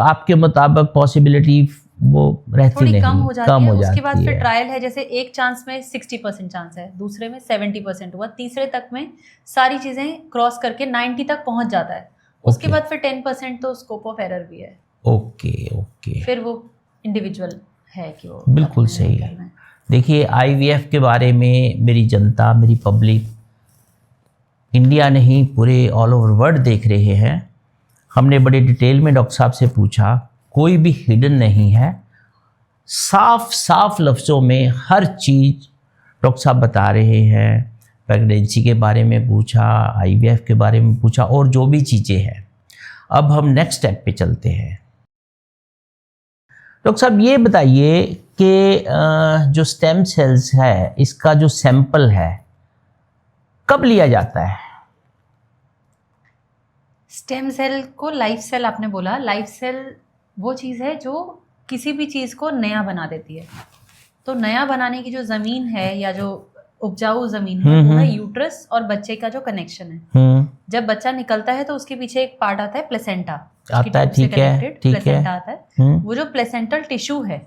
आपके मुताबिक पॉसिबिलिटी वो रहती थोड़ी नहीं, कम हो जाती है। उसके बाद फिर ट्रायल है, जैसे एक चांस में 60% चांस है, दूसरे में 70% हुआ, तीसरे तक में सारी चीज़ें क्रॉस करके 90 तक पहुंच जाता है। उसके बाद फिर 10% तो स्कोप ऑफ एरर भी है। ओके। फिर वो इंडिविजुअल है कि वो बिल्कुल सही है। देखिए, आईवीएफ के बारे में मेरी जनता, मेरी पब्लिक, इंडिया नहीं पूरे ऑल ओवर वर्ल्ड देख रहे हैं। हमने बड़े डिटेल में डॉक्टर साहब से पूछा, कोई भी हिडन नहीं है, साफ लफ्ज़ों में हर चीज़ डॉक्टर साहब बता रहे हैं। प्रेगनेंसी के बारे में पूछा, आईवीएफ के बारे में पूछा और जो भी चीज़ें हैं। अब हम नेक्स्ट स्टेप पे चलते हैं। डॉक्टर साहब ये बताइए कि जो स्टेम सेल्स है, इसका जो सैंपल है कब लिया जाता है? स्टेम सेल को लाइफ सेल आपने बोला, लाइफ सेल वो चीज़ है जो किसी भी चीज़ को नया बना देती है। तो नया बनाने की जो ज़मीन है या जो उपजाऊ ज़मीन है वो है यूट्रस और बच्चे का जो कनेक्शन है। जब बच्चा निकलता है तो उसके पीछे एक पार्ट आता है प्लेसेंटा आता है, ठीक है, प्लेसेंटा आता है। वो जो प्लेसेंटल टिश्यू है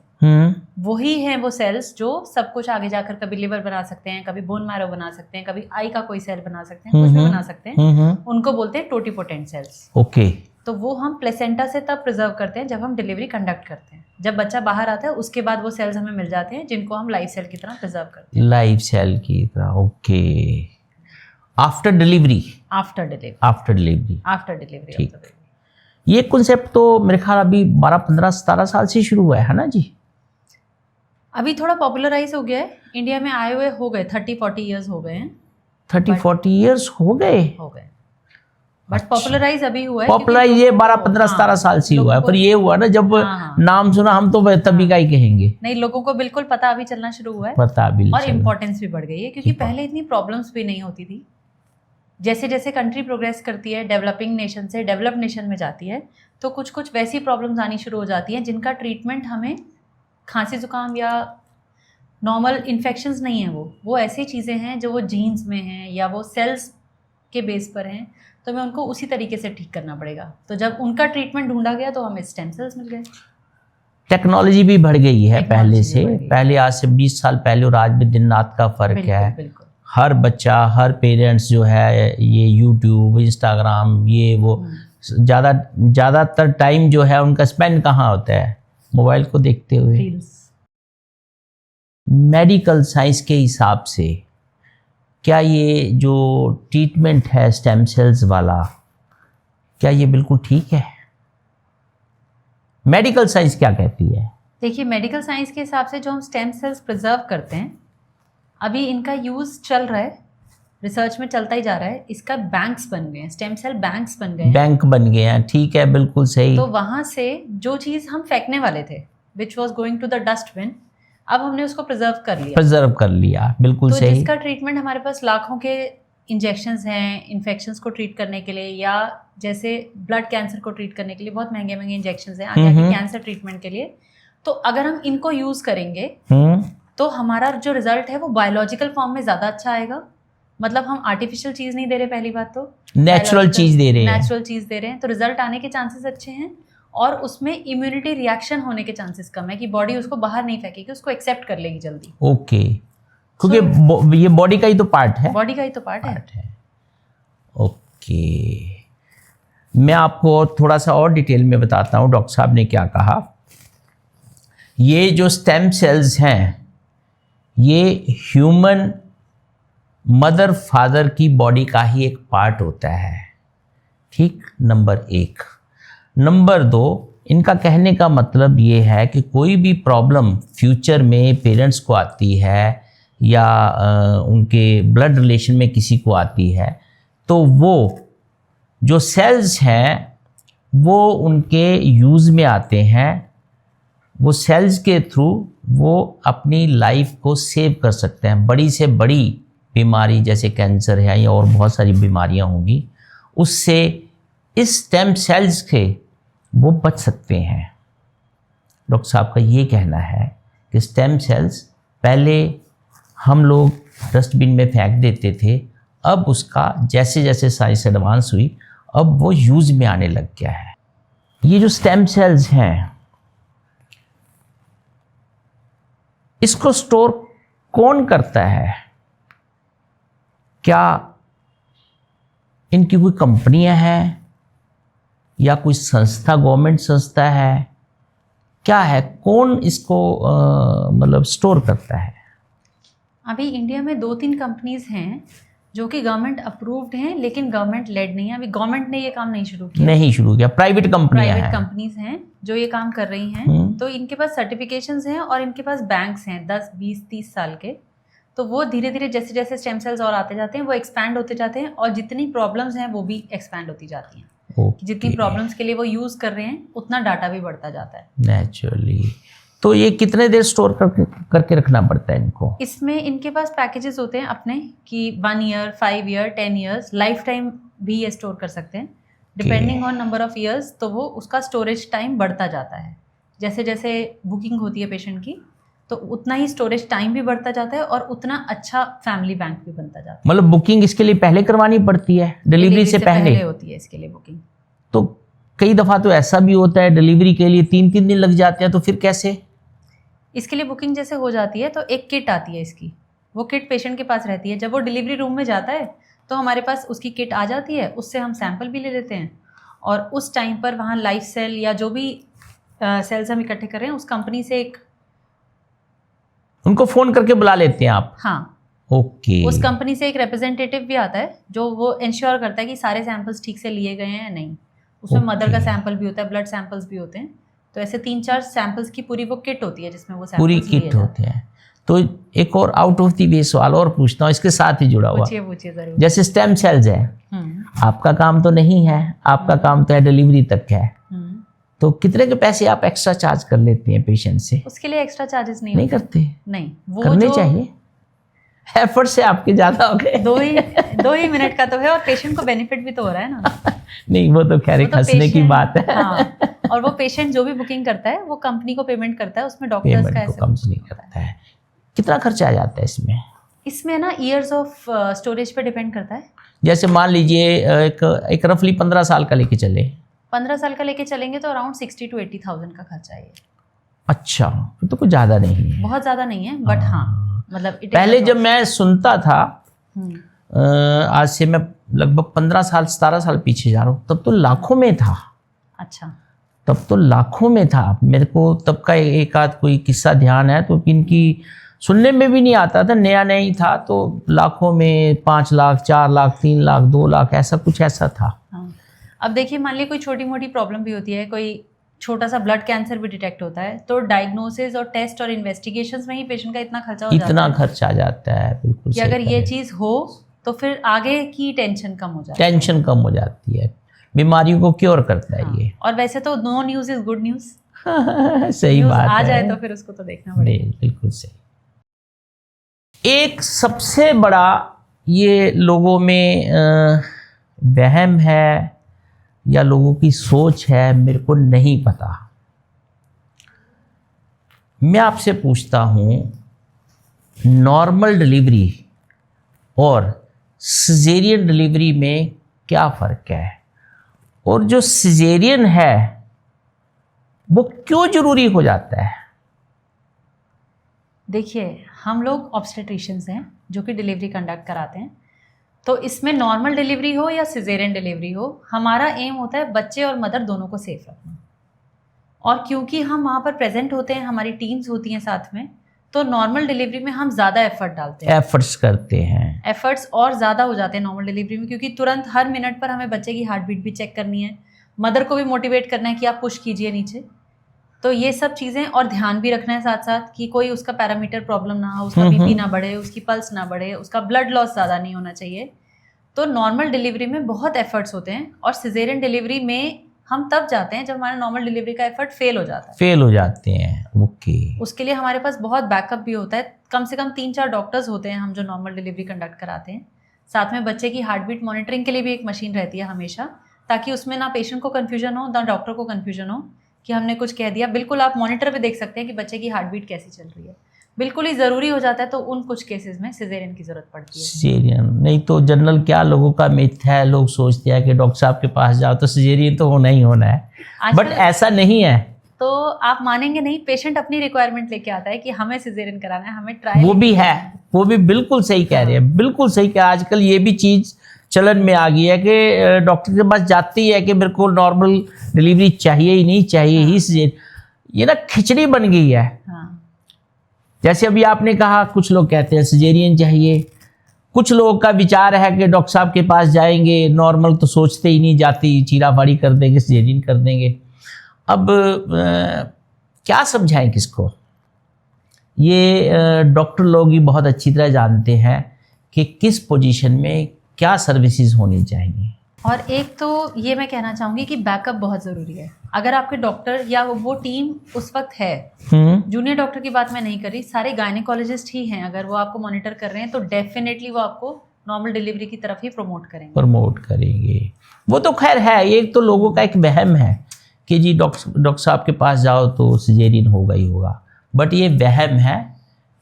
वही है वो सेल्स जो सब कुछ आगे जाकर कभी लिवर बना सकते हैं, कभी बोन मैरो बना सकते हैं, कभी आई का कोई सेल बना सकते हैं, कुछ भी बना सकते हैं। उनको बोलते हैं टोटिपोटेंट सेल्स। ओके। तो वो हम प्लेसेंटा से तब प्रिजर्व करते हैं जब हम डिलीवरी कंडक्ट करते हैं। जब बच्चा बाहर आता है उसके बाद वो सेल्स हमें मिल जाते हैं जिनको हम लाइफ सेल की तरह प्रिजर्व करते हैं। लाइफ सेल की तरह। ओके। आफ्टर डिलीवरी ठीक। ये कॉन्सेप्ट तो मेरे ख्याल अभी 12-15-17 साल से शुरू हुआ है ना जी? अभी थोड़ा पॉपुलराइज हो गया है, इंडिया में आए हुए हो गए 30-40 ईयर्स हो गए हैं। 30-40 ईयर्स हो गए। बट पॉपुलराइज अभी हुआ है, पॉपुलराइज ये 12-15-17 साल से हुआ है, पर ये हुआ ना जब नाम सुना हम तो तभी का ही कहेंगे। नहीं, लोगों को बिल्कुल पता अभी चलना शुरू हुआ है, पता भी और इम्पोर्टेंस भी बढ़ गई है, क्योंकि पहले इतनी प्रॉब्लम्स भी नहीं होती थी। जैसे जैसे कंट्री प्रोग्रेस करती है, डेवलपिंग नेशन से डेवलप नेशन में जाती है, तो कुछ कुछ वैसी प्रॉब्लम्स आनी शुरू हो जाती हैं जिनका ट्रीटमेंट हमें खांसी जुकाम या नॉर्मल इन्फेक्शंस नहीं है, वो ऐसी चीज़ें हैं जो वो जीन्स में हैं या वो सेल्स के बेस पर हैं, तो हमें उनको उसी तरीके से ठीक करना पड़ेगा। तो जब उनका ट्रीटमेंट ढूंढा गया तो हमें स्टेम सेल्स मिल गए। टेक्नोलॉजी भी बढ़ गई है पहले से, पहले आज से 20 साल पहले और आज में दिन रात का फर्क है। बिल्कुल। हर बच्चा, हर पेरेंट्स जो है ये यूट्यूब, इंस्टाग्राम, ये वो ज़्यादातर टाइम जो है उनका स्पेंड कहाँ होता है? मोबाइल को देखते हुए। रील्स। मेडिकल साइंस के हिसाब से क्या ये जो ट्रीटमेंट है स्टेम सेल्स वाला, क्या ये बिल्कुल ठीक है? मेडिकल साइंस क्या कहती है? देखिए, मेडिकल साइंस के हिसाब से जो हम स्टेम सेल्स प्रिजर्व करते हैं, अभी इनका यूज़ चल रहा है, रिसर्च में चलता ही जा रहा है। इसका बैंक्स बन गए हैं, स्टेम सेल बैंक्स बन गए हैं, बैंक बन गए हैं, ठीक है, बिल्कुल सही। तो वहाँ से जो चीज़ हम फेंकने वाले थे, which was going to the dustbin, अब हमने उसको प्रिजर्व कर लिया, बिल्कुल तो सही। सही। जिसका ट्रीटमेंट हमारे पास लाखों के इंजेक्शंस हैं इन्फेक्शंस को ट्रीट करने के लिए, या जैसे ब्लड कैंसर को ट्रीट करने के लिए बहुत महंगे महंगे इंजेक्शंस हैं आगे आगे कैंसर ट्रीटमेंट के लिए। तो अगर हम इनको यूज़ करेंगे तो हमारा जो रिजल्ट है वो बायोलॉजिकल फॉर्म में ज़्यादा अच्छा आएगा। मतलब हम आर्टिफिशियल चीज़ नहीं दे रहे, पहली बात तो नेचुरल चीज़ दे रहे हैं, तो रिजल्ट आने के चांसेस अच्छे हैं, और उसमें इम्यूनिटी रिएक्शन होने के चांसेस कम है कि बॉडी उसको बाहर नहीं फेंकेगी, उसको एक्सेप्ट कर लेगी जल्दी। ओके, क्योंकि ये बॉडी का ही तो पार्ट है। बॉडी का ही तो पार्ट है। ओके, मैं आपको थोड़ा सा और डिटेल में बताता हूँ डॉक्टर साहब ने क्या कहा। ये जो स्टेम सेल्स हैं, ये ह्यूमन मदर फादर की बॉडी का ही एक पार्ट होता है, ठीक, नंबर 1। नंबर 2, इनका कहने का मतलब ये है कि कोई भी प्रॉब्लम फ्यूचर में पेरेंट्स को आती है या उनके ब्लड रिलेशन में किसी को आती है, तो वो जो सेल्स हैं वो उनके यूज़ में आते हैं। वो सेल्स के थ्रू वो अपनी लाइफ को सेव कर सकते हैं। बड़ी से बड़ी बीमारी जैसे कैंसर है या और बहुत सारी बीमारियां होंगी, उससे इस स्टेम सेल्स से वो बच सकते हैं। डॉक्टर साहब का ये कहना है कि स्टेम सेल्स पहले हम लोग डस्टबिन में फेंक देते थे, अब उसका जैसे जैसे साइंस एडवांस हुई अब वो यूज़ में आने लग गया है। ये जो स्टेम सेल्स हैं, इसको स्टोर कौन करता है? क्या इनकी कोई कंपनियां हैं या कोई संस्था, गवर्नमेंट संस्था है, क्या है, कौन इसको मतलब स्टोर करता है? अभी इंडिया में 2-3 कंपनीज हैं जो कि गवर्नमेंट अप्रूव्ड हैं, लेकिन गवर्नमेंट लेड नहीं है। अभी गवर्नमेंट ने ये काम नहीं शुरू किया, प्राइवेट कंपनीज हैं जो ये काम कर रही हैं। तो इनके पास सर्टिफिकेशंस हैं और इनके पास बैंक्स हैं 10, 20, 30 साल के। तो वो धीरे धीरे जैसे जैसे स्टेम सेल्स और आते जाते हैं वो एक्सपैंड होते जाते हैं, और जितनी प्रॉब्लम्स हैं वो भी एक्सपैंड होती जाती हैं। जितनी प्रॉब्लम्स के लिए वो यूज़ कर रहे हैं उतना डाटा भी बढ़ता जाता है नेचुरली। तो ये कितने देर स्टोर करके रखना पड़ता है इनको? इसमें इनके पास पैकेजेस होते हैं अपने कि 1 year, 5 year, 10 years, life time भी ये स्टोर कर सकते हैं depending on number of years. तो वो उसका स्टोरेज टाइम बढ़ता जाता है। जैसे जैसे बुकिंग होती है पेशेंट की, तो उतना ही स्टोरेज टाइम भी बढ़ता जाता है और उतना अच्छा फैमिली बैंक भी बनता जाता है। मतलब बुकिंग इसके लिए पहले करवानी पड़ती है, डिलीवरी से पहले होती है इसके लिए बुकिंग। तो कई दफ़ा तो ऐसा भी होता है डिलीवरी के लिए 3-3 दिन लग जाते हैं, तो फिर कैसे? इसके लिए बुकिंग जैसे हो जाती है तो एक किट आती है इसकी, वो किट पेशेंट के पास रहती है। जब वो डिलीवरी रूम में जाता है तो हमारे पास उसकी किट आ जाती है, उससे हम सैंपल भी ले लेते हैं, और उस टाइम पर वहाँ लाइफ सेल या जो भी सेल्स हम इकट्ठे कर रहे हैं उस कंपनी से एक उनको फ़ोन करके बुला लेते हैं आप? हाँ, ओके। उस कंपनी से एक रिप्रेजेंटेटिव भी आता है जो वो इंश्योर करता है कि सारे सैंपल्स ठीक से लिए गए हैं या नहीं। उसमें मदर का सैंपल भी होता है, ब्लड सैंपल्स भी होते हैं। तो ऐसे 3-4 सैंपल्स की पूरी वो किट होती है जिसमें वो पूरी किट होती है। तो एक और आउट ऑफ द वे सवाल और पूछता हूँ, इसके साथ ही जुड़ा हुआ। पूछिए जरूर। जैसे स्टेम सेल्स है, आपका काम तो नहीं है, आपका काम तो है डिलीवरी तक है, तो कितने के पैसे आप एक्स्ट्रा चार्ज कर लेते हैं पेशेंट से? उसके लिए एक्स्ट्रा चार्जेस नहीं नहीं होते। करते? नहीं, वो करने जो चाहिए, एफर्ट से आपके ज्यादा हो गए। दो ही मिनट का तो है, और पेशेंट को बेनिफिट भी तो हो रहा है ना। नहीं, वो तो खैर वो एक तो हंसने की patient- बात है। हाँ, और वो पेशेंट जो भी बुकिंग करता है वो कंपनी को पेमेंट करता है, उसमें डॉक्टर्स का पेमेंट को ऐसे कम नहीं करता है। कितना खर्चा आ जाता है इसमें? इसमें ना ईयर्स ऑफ स्टोरेज पे डिपेंड करता है। जैसे मान लीजिए एक रफली 15 साल का लेके चले। 15 साल का लेके चलेंगे तो अराउंड 60 to 80,000 का खर्चा है ये। अच्छा, तो कुछ ज्यादा नहीं है। बहुत ज़्यादा नहीं है, बट हाँ मतलब it is पहले a जब cost। मैं सुनता था, हम्म, आज से मैं लगभग 15 साल 17 साल पीछे जा रहा हूँ, तब तो लाखों में था। अच्छा, तब तो लाखों में था। मेरे को तब का एक आध कोई किस्सा ध्यान है, तो इनकी सुनने में भी नहीं आता था, नया नया ही था, तो लाखों में 5 लाख 4 लाख 3 लाख 2 लाख ऐसा था। हाँ। अब देखिए, मान लीजिए कोई छोटी मोटी प्रॉब्लम भी होती है, कोई छोटा सा ब्लड कैंसर भी डिटेक्ट होता है, तो डायग्नोसिस और टेस्ट और इन्वेस्टिगेशंस में ही पेशेंट का इतना खर्चा हो जाता इतना है खर्चा आ जाता है, बिल्कुल कि सही अगर कह ये रहे हैं। चीज़ हो तो फिर आगे की टेंशन कम हो जाती है। टेंशन कम हो जाती है, बीमारियों को क्योर करता है हाँ। ये। और वैसे तो no news is good news. सही न्यूज़ बात आ है। जाए तो फिर उसको तो देखना पड़ेगा। नहीं, बिल्कुल सही। एक सबसे बड़ा ये लोगों में वहम है या लोगों की सोच है, मेरे को नहीं पता। मैं आपसे पूछता हूँ, नॉर्मल डिलीवरी और सिजेरियन डिलीवरी में क्या फ़र्क है, और जो सिजेरियन है वो क्यों ज़रूरी हो जाता है? देखिए, हम लोग ऑब्स्टेट्रिशियंस हैं जो कि डिलीवरी कंडक्ट कराते हैं, तो इसमें नॉर्मल डिलीवरी हो या सिजेरियन डिलीवरी हो, हमारा एम होता है बच्चे और मदर दोनों को सेफ रखना। और क्योंकि हम वहाँ पर प्रेजेंट होते हैं, हमारी टीम्स होती हैं साथ में, तो नॉर्मल डिलीवरी में हम ज़्यादा एफर्ट डालते हैं, एफर्ट्स करते हैं। एफर्ट्स और ज़्यादा हो जाते हैं नॉर्मल डिलीवरी में, क्योंकि तुरंत हर मिनट पर हमें बच्चे की हार्ट बीट भी चेक करनी है, मदर को भी मोटिवेट करना है कि आप पुश कीजिए नीचे, तो ये सब चीज़ें, और ध्यान भी रखना है साथ साथ कि कोई उसका पैरामीटर प्रॉब्लम ना हो, उसका बीपी ना बढ़े, उसकी पल्स ना बढ़े, उसका ब्लड लॉस ज़्यादा नहीं होना चाहिए। तो नॉर्मल डिलीवरी में बहुत एफर्ट्स होते हैं, और सिजेरियन डिलीवरी में हम तब जाते हैं जब हमारा नॉर्मल डिलीवरी का एफर्ट फेल हो जाता है। फेल हो जाते हैं, ओके। उसके लिए हमारे पास बहुत बैकअप भी होता है, कम से कम 3-4 डॉक्टर्स होते हैं हम जो नॉर्मल डिलीवरी कंडक्ट कराते हैं। साथ में बच्चे की हार्ट बीट मॉनिटरिंग के लिए भी एक मशीन रहती है हमेशा, ताकि उसमें ना पेशेंट को कन्फ्यूजन हो ना डॉक्टर को कन्फ्यूजन हो कि हमने कुछ कह दिया। बिल्कुल आप मॉनिटर पे देख सकते हैं कि बच्चे की हार्ट बीट कैसी चल रही है। बिल्कुल ही ज़रूरी हो जाता है, तो उन कुछ केसेस में सिजेरियन की ज़रूरत पड़ती है। सिजेरियन नहीं तो जनरल क्या लोगों का मिथ है, लोग सोचते हैं कि डॉक्टर साहब के पास जाओ तो सिजेरियन तो होना ही होना है, बट ऐसा नहीं है। तो आप मानेंगे नहीं, पेशेंट अपनी रिक्वायरमेंट लेके आता है कि हमें सिजेरियन कराना है, हमें ट्रायल। वो भी है, वो भी बिल्कुल सही कह रहे हैं, बिल्कुल सही कह। आजकल ये भी चीज़ चलन में आ गई है कि डॉक्टर के पास जाती ही है कि मेरे को नॉर्मल डिलीवरी चाहिए ही नहीं, चाहिए ही सिजेरियन। ये ना खिचड़ी बन गई है। हाँ, जैसे अभी आपने कहा, कुछ लोग कहते हैं सिजेरियन चाहिए, कुछ लोगों का विचार है कि डॉक्टर साहब के पास जाएंगे, नॉर्मल तो सोचते ही नहीं, जाती चीरा फाड़ी कर देंगे, सिजेरियन कर देंगे। अब क्या समझाएं किसको? ये डॉक्टर लोग ही बहुत अच्छी तरह जानते हैं कि किस पोजीशन में क्या सर्विसेज होनी चाहिए। और एक तो ये मैं कहना चाहूँगी कि बैकअप बहुत ज़रूरी है। अगर आपके डॉक्टर या वो टीम उस वक्त है, जूनियर डॉक्टर की बात मैं नहीं कर रही, सारे गायनेकोलॉजिस्ट ही हैं, अगर वो आपको मॉनिटर कर रहे हैं तो डेफिनेटली वो आपको नॉर्मल डिलीवरी की तरफ ही प्रमोट करेंगे। वो तो खैर है, ये तो लोगों का एक वहम है कि जी डॉक्टर साहब के पास जाओ तो सिजेरियन होगा ही होगा, बट ये वहम है,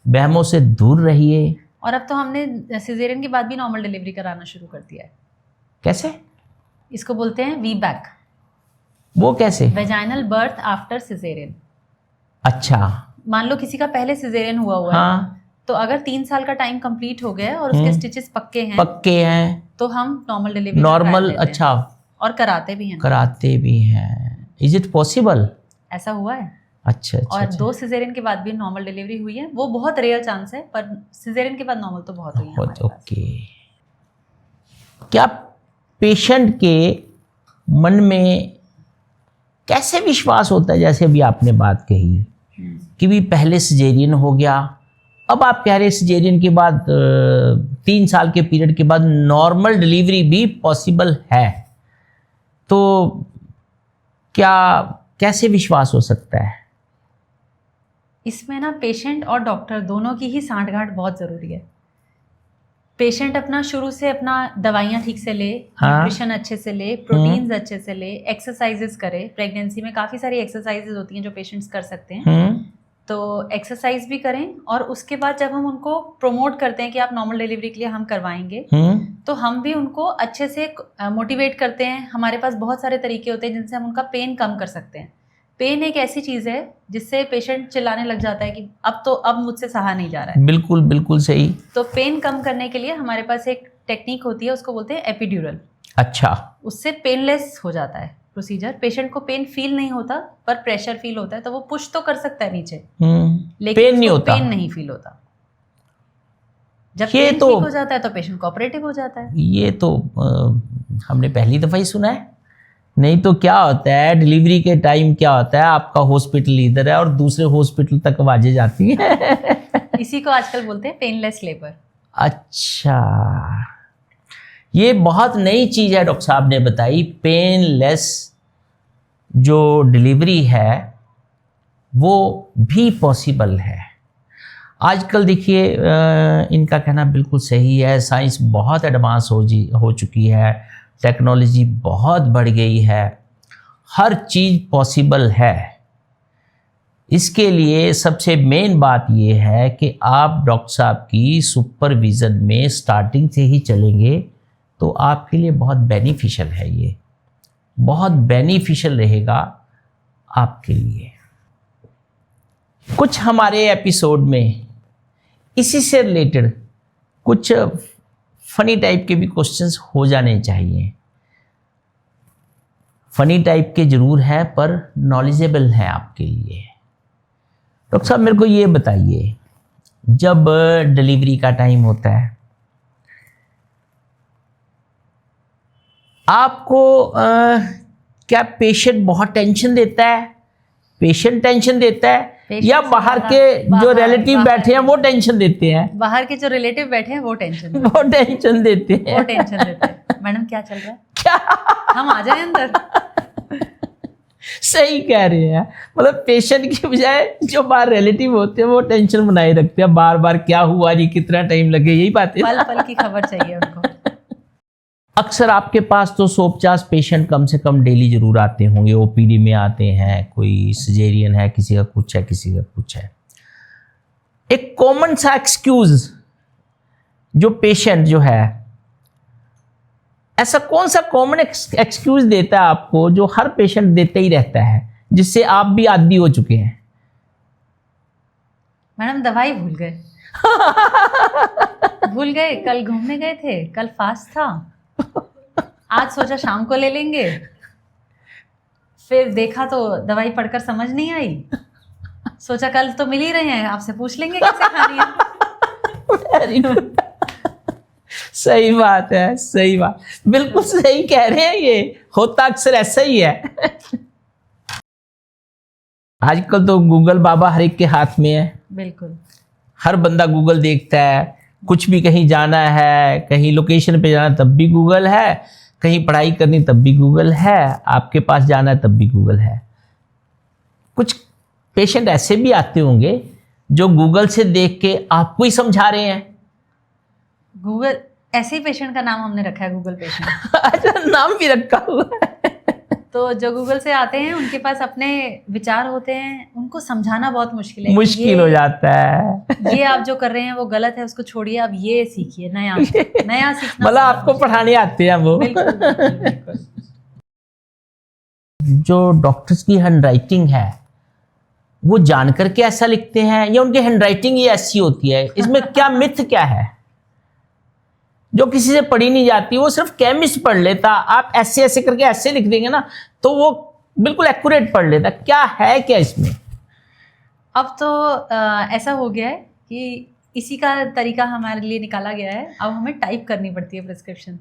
वहमों से दूर रहिए। और अब तो हमने सिजेरियन के बाद भी नॉर्मल डिलीवरी कराना शुरू कर दिया है। कैसे? इसको बोलते हैं वीबैक। वो कैसे? Vaginal birth after caesarean. अच्छा, मान लो किसी का पहले सिजेरियन हुआ है, हाँ, तो अगर 3 साल का टाइम कंप्लीट हो गया है और उसके स्टिचेस पक्के हैं, तो हम नॉर्मल डिलीवरी नॉर्मल, अच्छा, और कराते भी हैं। कराते भी हैं। Is it possible? ऐसा हुआ है। अच्छा, और 2 सिजेरियन के बाद भी नॉर्मल डिलीवरी हुई है। वो बहुत रेयर चांस है, पर सिजेरियन के बाद नॉर्मल तो बहुत हुई है हमारे पास। ओके। क्या पेशेंट के मन में कैसे विश्वास होता है, जैसे अभी आपने बात कही कि भी पहले सिजेरियन हो गया, अब आप कह रहे सिजेरियन के बाद 3 साल के पीरियड के बाद नॉर्मल डिलीवरी भी पॉसिबल है, तो क्या कैसे विश्वास हो सकता है? इसमें ना पेशेंट और डॉक्टर दोनों की ही सांठगांठ बहुत ज़रूरी है। पेशेंट अपना शुरू से अपना दवाइयाँ ठीक से ले, न्यूट्रिशन अच्छे से ले, प्रोटीन्स अच्छे से ले, एक्सरसाइजेस करे। प्रेगनेंसी में काफ़ी सारी एक्सरसाइजेस होती हैं जो पेशेंट्स कर सकते हैं, तो एक्सरसाइज भी करें। और उसके बाद जब हम उनको प्रोमोट करते हैं कि आप नॉर्मल डिलीवरी के लिए हम करवाएंगे, तो हम भी उनको अच्छे से मोटिवेट करते हैं। हमारे पास बहुत सारे तरीके होते हैं जिनसे हम उनका पेन कम कर सकते हैं। पेन एक ऐसी चीज़ है जिससे पेशेंट चिल्लाने लग जाता है कि अब मुझसे सहा नहीं जा रहा है। बिल्कुल बिल्कुल सही। तो पेन कम करने के लिए हमारे पास एक टेक्निक होती है, उसको बोलते हैं एपिड्यूरल। अच्छा। उससे पेनलेस हो जाता है प्रोसीजर। पेशेंट को पेन फील नहीं होता पर प्रेशर फील होता है, तो वो पुश तो कर सकता है नीचे, लेकिन पेन नहीं होता, पेन नहीं फील होता। जब ये पेन तो ठीक हो जाता है तो पेशेंट कोऑपरेटिव हो जाता है। ये तो हमने पहली दफ़ा ही सुना है। नहीं तो क्या होता है डिलीवरी के टाइम, क्या होता है आपका हॉस्पिटल इधर है और दूसरे हॉस्पिटल तक आवाजें जाती हैं। इसी को आजकल बोलते हैं पेनलेस लेबर। अच्छा, ये बहुत नई चीज़ है डॉक्टर साहब ने बताई। पेनलेस जो डिलीवरी है वो भी पॉसिबल है। आजकल देखिए इनका कहना बिल्कुल सही है, साइंस बहुत एडवांस हो चुकी है, टेक्नोलॉजी बहुत बढ़ गई है, हर चीज़ पॉसिबल है। इसके लिए सबसे मेन बात यह है कि आप डॉक्टर साहब की सुपरविज़न में स्टार्टिंग से ही चलेंगे तो आपके लिए बहुत बेनिफिशियल है, ये बहुत बेनिफिशियल रहेगा आपके लिए। कुछ हमारे एपिसोड में इसी से रिलेटेड कुछ फनी टाइप के भी क्वेश्चंस हो जाने चाहिए। फनी टाइप के जरूर हैं पर नॉलेजेबल हैं आपके लिए। डॉक्टर साहब मेरे को ये बताइए, जब डिलीवरी का टाइम होता है आपको क्या पेशेंट बहुत टेंशन देता है? पेशेंट टेंशन देता है या बाहर के जो रिलेटिव बैठे हैं वो टेंशन देते हैं? बाहर के जो रिलेटिव बैठे हैं वो टेंशन देते हैं। वो टेंशन देते हैं। मैडम क्या चल रहा है? क्या हम आ जाए अंदर? सही कह रहे हैं। मतलब पेशेंट की बजाय जो बाहर रिलेटिव होते हैं वो टेंशन बनाए रखते हैं, बार बार क्या हुआ जी, कितना टाइम लगे, यही बात है। पल पल की खबर चाहिए उनको। अक्सर आपके पास तो 150 पेशेंट कम से कम डेली जरूर आते होंगे, ओपीडी में आते हैं, कोई सिजेरियन है, किसी का कुछ है, किसी का कुछ है। एक कॉमन सा एक्सक्यूज जो पेशेंट जो है, ऐसा कौन सा कॉमन एक्सक्यूज देता है आपको जो हर पेशेंट देते ही रहता है, जिससे आप भी आदी हो चुके हैं? मैडम दवाई भूल गए। भूल गए, कल घूमने गए थे, कल फास्ट था, आज सोचा शाम को ले लेंगे, फिर देखा तो दवाई पढ़कर समझ नहीं आई, सोचा कल तो मिल ही रहे हैं आपसे पूछ लेंगे कैसे खानी है। सही बात है, सही बात, बिल्कुल सही कह रहे हैं। ये होता अक्सर ऐसा ही है। आजकल तो गूगल बाबा हर एक के हाथ में है। बिल्कुल, हर बंदा गूगल देखता है। कुछ भी कहीं जाना है, कहीं लोकेशन पे जाना तब भी गूगल है, कहीं पढ़ाई करनी तब भी गूगल है, आपके पास जाना है तब भी गूगल है। कुछ पेशेंट ऐसे भी आते होंगे जो गूगल से देख के आपको ही समझा रहे हैं। गूगल, ऐसे ही पेशेंट का नाम हमने रखा है गूगल पेशेंट। अच्छा, नाम भी रखा हुआ है। तो जो गूगल से आते हैं उनके पास अपने विचार होते हैं, उनको समझाना बहुत मुश्किल है। मुश्किल हो जाता है। ये आप जो कर रहे हैं वो गलत है, उसको छोड़िए, अब ये सीखिए, नया सीखना। मतलब आपको पढ़ाने आते हैं वो। बिल्कुल। जो डॉक्टर्स की हैंडराइटिंग है वो जानकर के ऐसा लिखते हैं या उनकी हैंडराइटिंग ही ऐसी होती है? इसमें क्या मिथ क्या है जो किसी से पढ़ी नहीं जाती? वो सिर्फ केमिस्ट पढ़ लेता, आप ऐसे ऐसे करके ऐसे लिख देंगे ना तो वो बिल्कुल एक्यूरेट पढ़ लेता। क्या है क्या इसमें? अब तो ऐसा हो गया है कि इसी का तरीका हमारे लिए निकाला गया है। अब हमें टाइप करनी पड़ती है प्रिस्क्रिप्शन।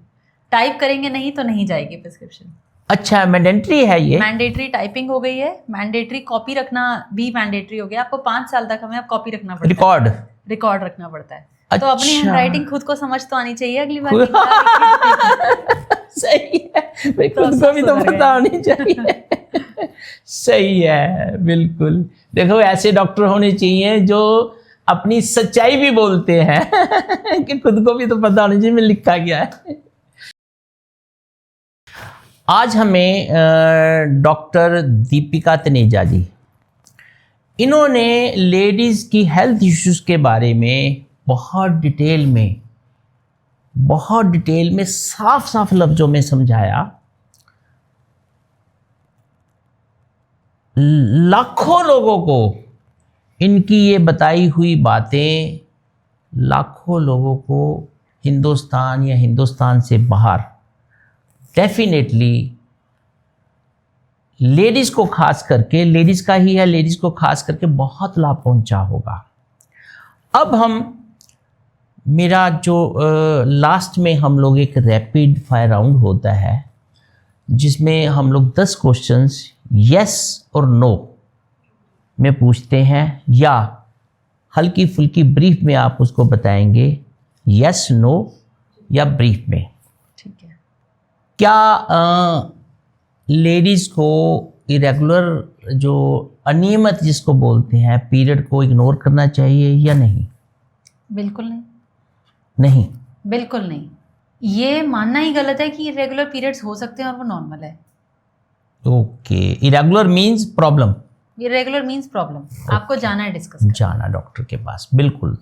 टाइप करेंगे नहीं तो नहीं जाएगी प्रिस्क्रिप्शन। अच्छा, मैंडेटरी है ये? मैंडेटरी टाइपिंग हो गई है। मैंडेटरी कॉपी रखना भी मैंडेटरी हो गया। आपको 5 साल तक हमें अब कॉपी रखना पड़ता है। रिकॉर्ड? रिकॉर्ड रखना पड़ता है। तो अपनी अच्छा। हैंडराइटिंग खुद को समझ तो आनी चाहिए, अगली बार लिखना सही है भाई, तो खुद को भी तो सुधर गए। पता होनी चाहिए। सही है, बिल्कुल। देखो ऐसे डॉक्टर होने चाहिए जो अपनी सच्चाई भी बोलते हैं कि खुद को भी तो पता होना चाहिए मैं लिखा क्या है। आज हमें डॉक्टर दीपिका तनेजा जी, इन्होंने लेडीज़ की हेल्थ इश्यूज के बारे में बहुत डिटेल में साफ साफ लफ्जों में समझाया। लाखों लोगों को इनकी ये बताई हुई बातें, लाखों लोगों को हिंदुस्तान या हिंदुस्तान से बाहर डेफिनेटली लेडीज़ को खास करके, लेडीज़ का ही है, लेडीज़ को खास करके बहुत लाभ पहुंचा होगा। अब हम मेरा जो लास्ट में हम लोग एक रैपिड फायर राउंड होता है जिसमें हम लोग 10 क्वेश्चंस यस और नो में पूछते हैं, या हल्की फुल्की ब्रीफ में आप उसको बताएंगे यस नो या ब्रीफ में। ठीक है। क्या लेडीज़ को इरेगुलर जो अनियमित जिसको बोलते हैं पीरियड को इग्नोर करना चाहिए या नहीं? बिल्कुल नहीं, नहीं, बिल्कुल नहीं। ये मानना ही गलत है कि इरेगुलर पीरियड्स हो सकते हैं और वो नॉर्मल है। Okay. Irregular means problem, irregular means problem. आपको जाना है डिस्कस करना। जाना डॉक्टर के पास, बिल्कुल।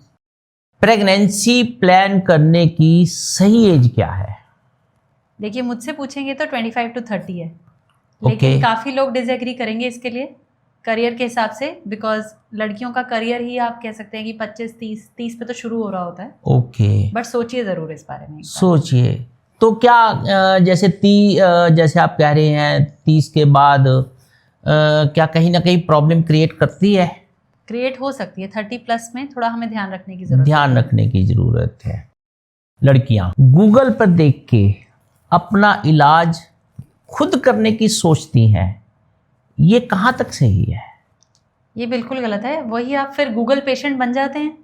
प्रेगनेंसी प्लान करने की सही एज क्या है? देखिए मुझसे पूछेंगे तो 25 to 30 है, Okay. लेकिन काफ़ी लोग डिसएग्री करेंगे इसके लिए करियर के हिसाब से, बिकॉज लड़कियों का करियर ही आप कह सकते हैं कि 25-30 पे तो शुरू हो रहा होता है। ओके। बट सोचिए ज़रूर इस बारे में एक बार। सोचिए तो क्या जैसे जैसे आप कह रहे हैं 30 के बाद क्या कहीं ना कहीं प्रॉब्लम क्रिएट करती है? क्रिएट हो सकती है। 30+ में थोड़ा हमें ध्यान रखने की ज़रूरत ध्यान रखने की ज़रूरत है। लड़कियां गूगल पर देख के अपना इलाज खुद करने की सोचती हैं, ये कहाँ तक सही है? ये बिल्कुल गलत है। वही आप फिर गूगल पेशेंट बन जाते हैं,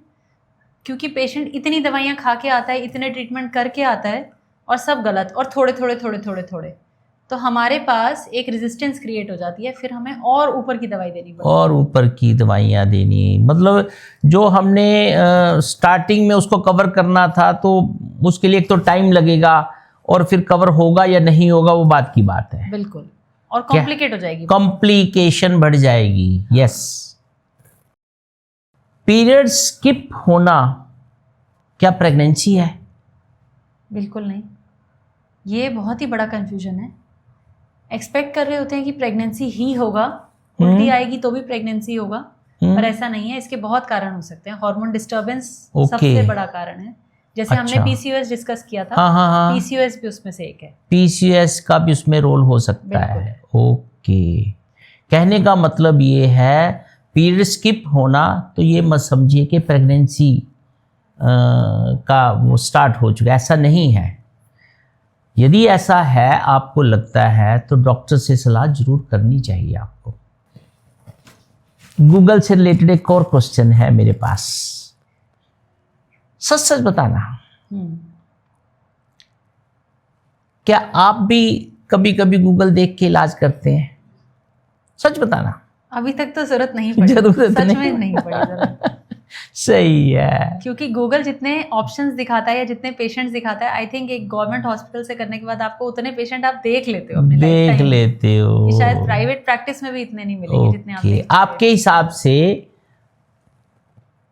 क्योंकि पेशेंट इतनी दवाइयाँ खा के आता है, इतने ट्रीटमेंट करके आता है और सब गलत और थोड़े थोड़े, तो हमारे पास एक रेजिस्टेंस क्रिएट हो जाती है, फिर हमें और ऊपर की दवाई देनी पड़ती है। और ऊपर की दवाइयाँ देनी, मतलब जो हमने स्टार्टिंग में उसको कवर करना था तो उसके लिए एक तो टाइम लगेगा और फिर कवर होगा या नहीं होगा वो बात की बात है। बिल्कुल। और कॉम्प्लिकेट हो जाएगी, कॉम्प्लिकेशन बढ़ जाएगी। यस। पीरियड स्किप होना क्या प्रेगनेंसी है? बिल्कुल नहीं। ये बहुत ही बड़ा कंफ्यूजन है। एक्सपेक्ट कर रहे होते हैं कि प्रेगनेंसी ही होगा, उल्टी आएगी तो भी प्रेगनेंसी होगा, पर ऐसा नहीं है। इसके बहुत कारण हो सकते हैं। हार्मोन डिस्टर्बेंस सबसे बड़ा कारण है। जैसे हमने पीसीओएस डिस्कस किया था, हाँ। पीसीओएस भी उसमें से एक है। पीसीओएस का भी उसमें रोल हो सकता है। ओके। कहने का मतलब ये है पीरियड स्किप होना तो ये मत समझिए कि प्रेगनेंसी का वो स्टार्ट हो चुका है, ऐसा नहीं है। यदि ऐसा है आपको लगता है तो डॉक्टर से सलाह जरूर करनी चाहिए आपको। गूगल से रिलेटेड एक और क्वेश्चन है मेरे पास, सच सच बताना, क्या आप भी कभी कभी गूगल देख के इलाज करते हैं? सच बताना। अभी तक तो जरूरत नहीं पड़ी, जरूरत सच में नहीं पड़ी जरूरत। सही है। क्योंकि गूगल जितने ऑप्शंस दिखाता है या जितने पेशेंट्स दिखाता है, आई थिंक एक गवर्नमेंट हॉस्पिटल से करने के बाद आपको उतने पेशेंट आप देख लेते हो अपने देख लेते हो कि शायद प्राइवेट प्रैक्टिस में भी इतने नहीं मिलेंगे जितने आप देखते हो। आपके हिसाब से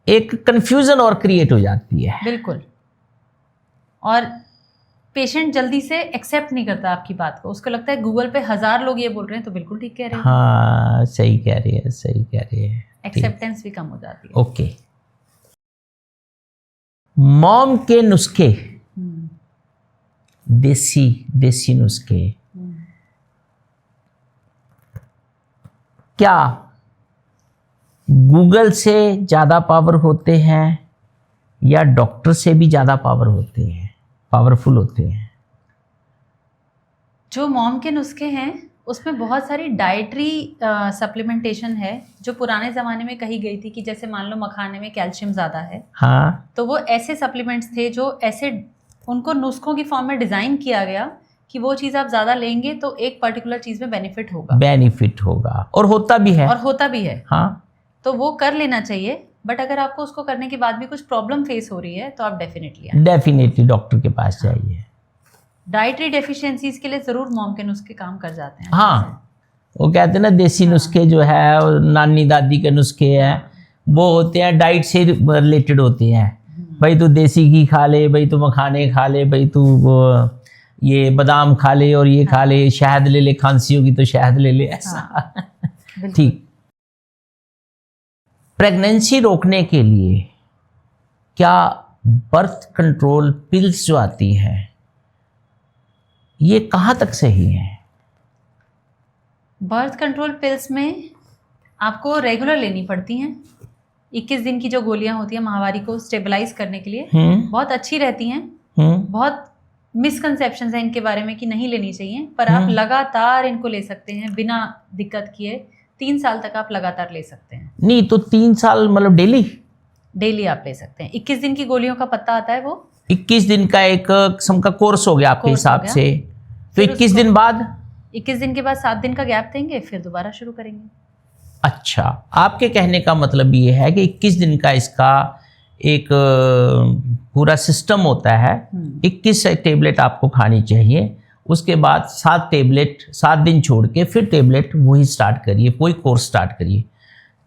एक कंफ्यूजन और क्रिएट हो जाती है। बिल्कुल। और पेशेंट जल्दी से एक्सेप्ट नहीं करता आपकी बात को, उसको लगता है गूगल पे 1000 लोग ये बोल रहे हैं तो बिल्कुल ठीक कह रहे हैं। हाँ, सही कह रही है, सही कह रही है। एक्सेप्टेंस भी कम हो जाती है। ओके। मॉम के नुस्खे, देसी नुस्खे क्या गूगल से ज़्यादा पावर होते हैं या डॉक्टर से भी ज़्यादा पावरफुल होते हैं? जो मॉम के नुस्खे हैं उसमें बहुत सारी डाइटरी सप्लीमेंटेशन है जो पुराने ज़माने में कही गई थी कि जैसे मान लो मखाने में कैल्शियम ज़्यादा है, हाँ, तो वो ऐसे सप्लीमेंट्स थे जो ऐसे उनको नुस्खों की फॉर्म में डिज़ाइन किया गया कि वो चीज़ आप ज़्यादा लेंगे तो एक पर्टिकुलर चीज़ में बेनिफिट होगा, बेनिफिट होगा और होता भी है। और होता भी है। हाँ, तो वो कर लेना चाहिए, बट अगर आपको उसको करने के बाद भी कुछ प्रॉब्लम फेस हो रही है तो आप डेफिनेटली डेफिनेटली डॉक्टर के पास जाइए। डाइटरी डेफिशिएंसीज के लिए ज़रूर मॉम के नुस्खे काम कर जाते हैं। हाँ, वो कहते हैं ना देसी नुस्खे जो है और नानी दादी के नुस्खे हैं वो होते हैं डाइट से रिलेटेड होते हैं। भाई तू देसी घी खा ले, भाई तू मखाने खा ले, भाई तू ये बादाम खा ले और ये खा ले, शहद ले ले, खांसी होगी तो शहद ले ले, ऐसा। ठीक। प्रेगनेंसी रोकने के लिए क्या बर्थ कंट्रोल पिल्स जो आती हैं ये कहाँ तक सही है? बर्थ कंट्रोल पिल्स में आपको रेगुलर लेनी पड़ती हैं। 21 दिन की जो गोलियां होती हैं माहवारी को स्टेबलाइज करने के लिए, बहुत अच्छी रहती हैं। बहुत मिसकंसेप्शंस हैं इनके बारे में कि नहीं लेनी चाहिए, पर आप लगातार इनको ले सकते हैं बिना दिक्कत किए। 3 साल तक आप लगातार ले सकते हैं। नहीं तो 3 साल मतलब डेली आप ले सकते हैं। 21 दिन की गोलियों का पत्ता आता है, वो 21 दिन का एक किस्म का कोर्स हो गया आपके कोर्स हो हिसाब गया। से। तो 21 दिन बाद 21 दिन के बाद 7 दिन का गैप देंगे, फिर दोबारा शुरू करेंगे। अच्छा, आपके कहने का मतलब ये है कि 21 दिन का इसका एक पूरा सिस्टम होता है। 21 टेबलेट आपको खानी चाहिए, उसके बाद 7 टेबलेट 7 दिन छोड़ के फिर टेबलेट वही स्टार्ट करिए, कोई कोर्स स्टार्ट करिए।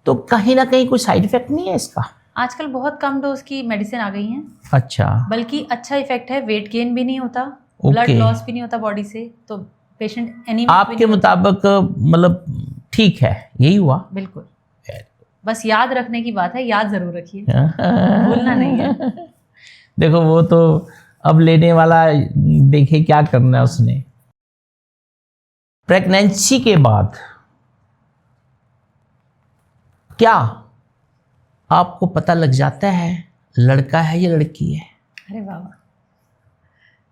तो कहीं ना कहीं कोई साइड इफेक्ट नहीं है इसका? आजकल बहुत कम डोज की मेडिसिन आ गई हैं। अच्छा, बल्कि अच्छा इफेक्ट है, वेट गेन भी नहीं होता, ब्लड लॉस भी नहीं होता बॉडी से, तो पेशेंट एनीमिक आपके मुताबिक मतलब ठीक है, यही हुआ? बिल्कुल। बस याद रखने की बात है, याद जरूर रखिए, भूलना नहीं है। देखो वो तो अब लेने वाला देखे क्या करना है उसने। प्रेगनेंसी के बाद क्या आपको पता लग जाता है लड़का है या लड़की है? अरे बाबा,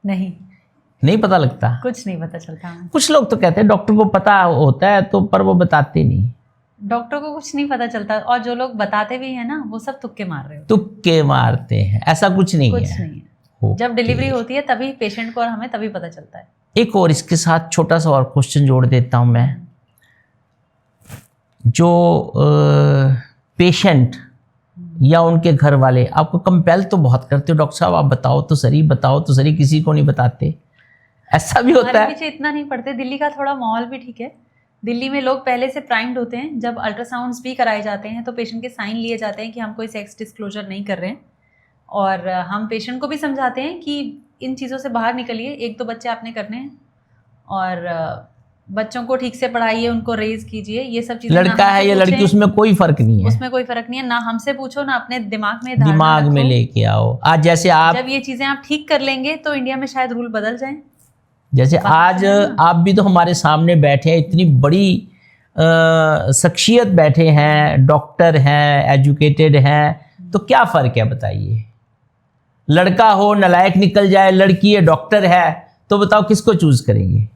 नहीं पता लगता, कुछ नहीं पता चलता हमें। कुछ लोग तो कहते हैं डॉक्टर को पता होता है तो, पर वो बताते नहीं। डॉक्टर को कुछ नहीं पता चलता, और जो लोग बताते भी हैं ना वो सब तुक्के मार रहे होते तुक्के मारते हैं, ऐसा कुछ नहीं हैं। है। कुछ नहीं है। जब डिलीवरी होती है तभी पेशेंट को और हमें तभी पता चलता है। एक और इसके साथ छोटा सा और क्वेश्चन जोड़ देता हूं मैं। जो पेशेंट या उनके घर वाले आपको कंपेल तो बहुत करते हो, डॉक्टर साहब आप बताओ तो सही, किसी को नहीं बताते, ऐसा भी होता है? पीछे इतना नहीं पड़ते। दिल्ली का थोड़ा माहौल भी ठीक है। दिल्ली में लोग पहले से प्राइम्ड होते हैं। जब अल्ट्रासाउंड्स भी कराए जाते हैं तो पेशेंट के साइन लिए जाते हैं कि हम कोई सेक्स डिस्क्लोजर नहीं कर रहे हैं, और हम पेशेंट को भी समझाते हैं कि इन चीज़ों से बाहर निकलिए, 1-2 बच्चे आपने करने हैं, और बच्चों को ठीक से पढ़ाइए, उनको रेज कीजिए, ये सब चीज़ें। लड़का है या लड़की उसमें कोई फर्क नहीं है, उसमें कोई फर्क नहीं है। ना हमसे पूछो, ना अपने दिमाग में लेके आओ। आज जैसे आप, जब ये चीज़ें आप ठीक कर लेंगे तो इंडिया में शायद रूल बदल जाएं। जैसे आज आप भी तो हमारे सामने बैठे हैं, इतनी बड़ी शख्सियत बैठे हैं, डॉक्टर हैं, एजुकेटेड हैं, तो क्या फ़र्क है बताइए? लड़का हो नलायक निकल जाए, लड़की है डॉक्टर है, तो बताओ किसको चूज़ करेंगे?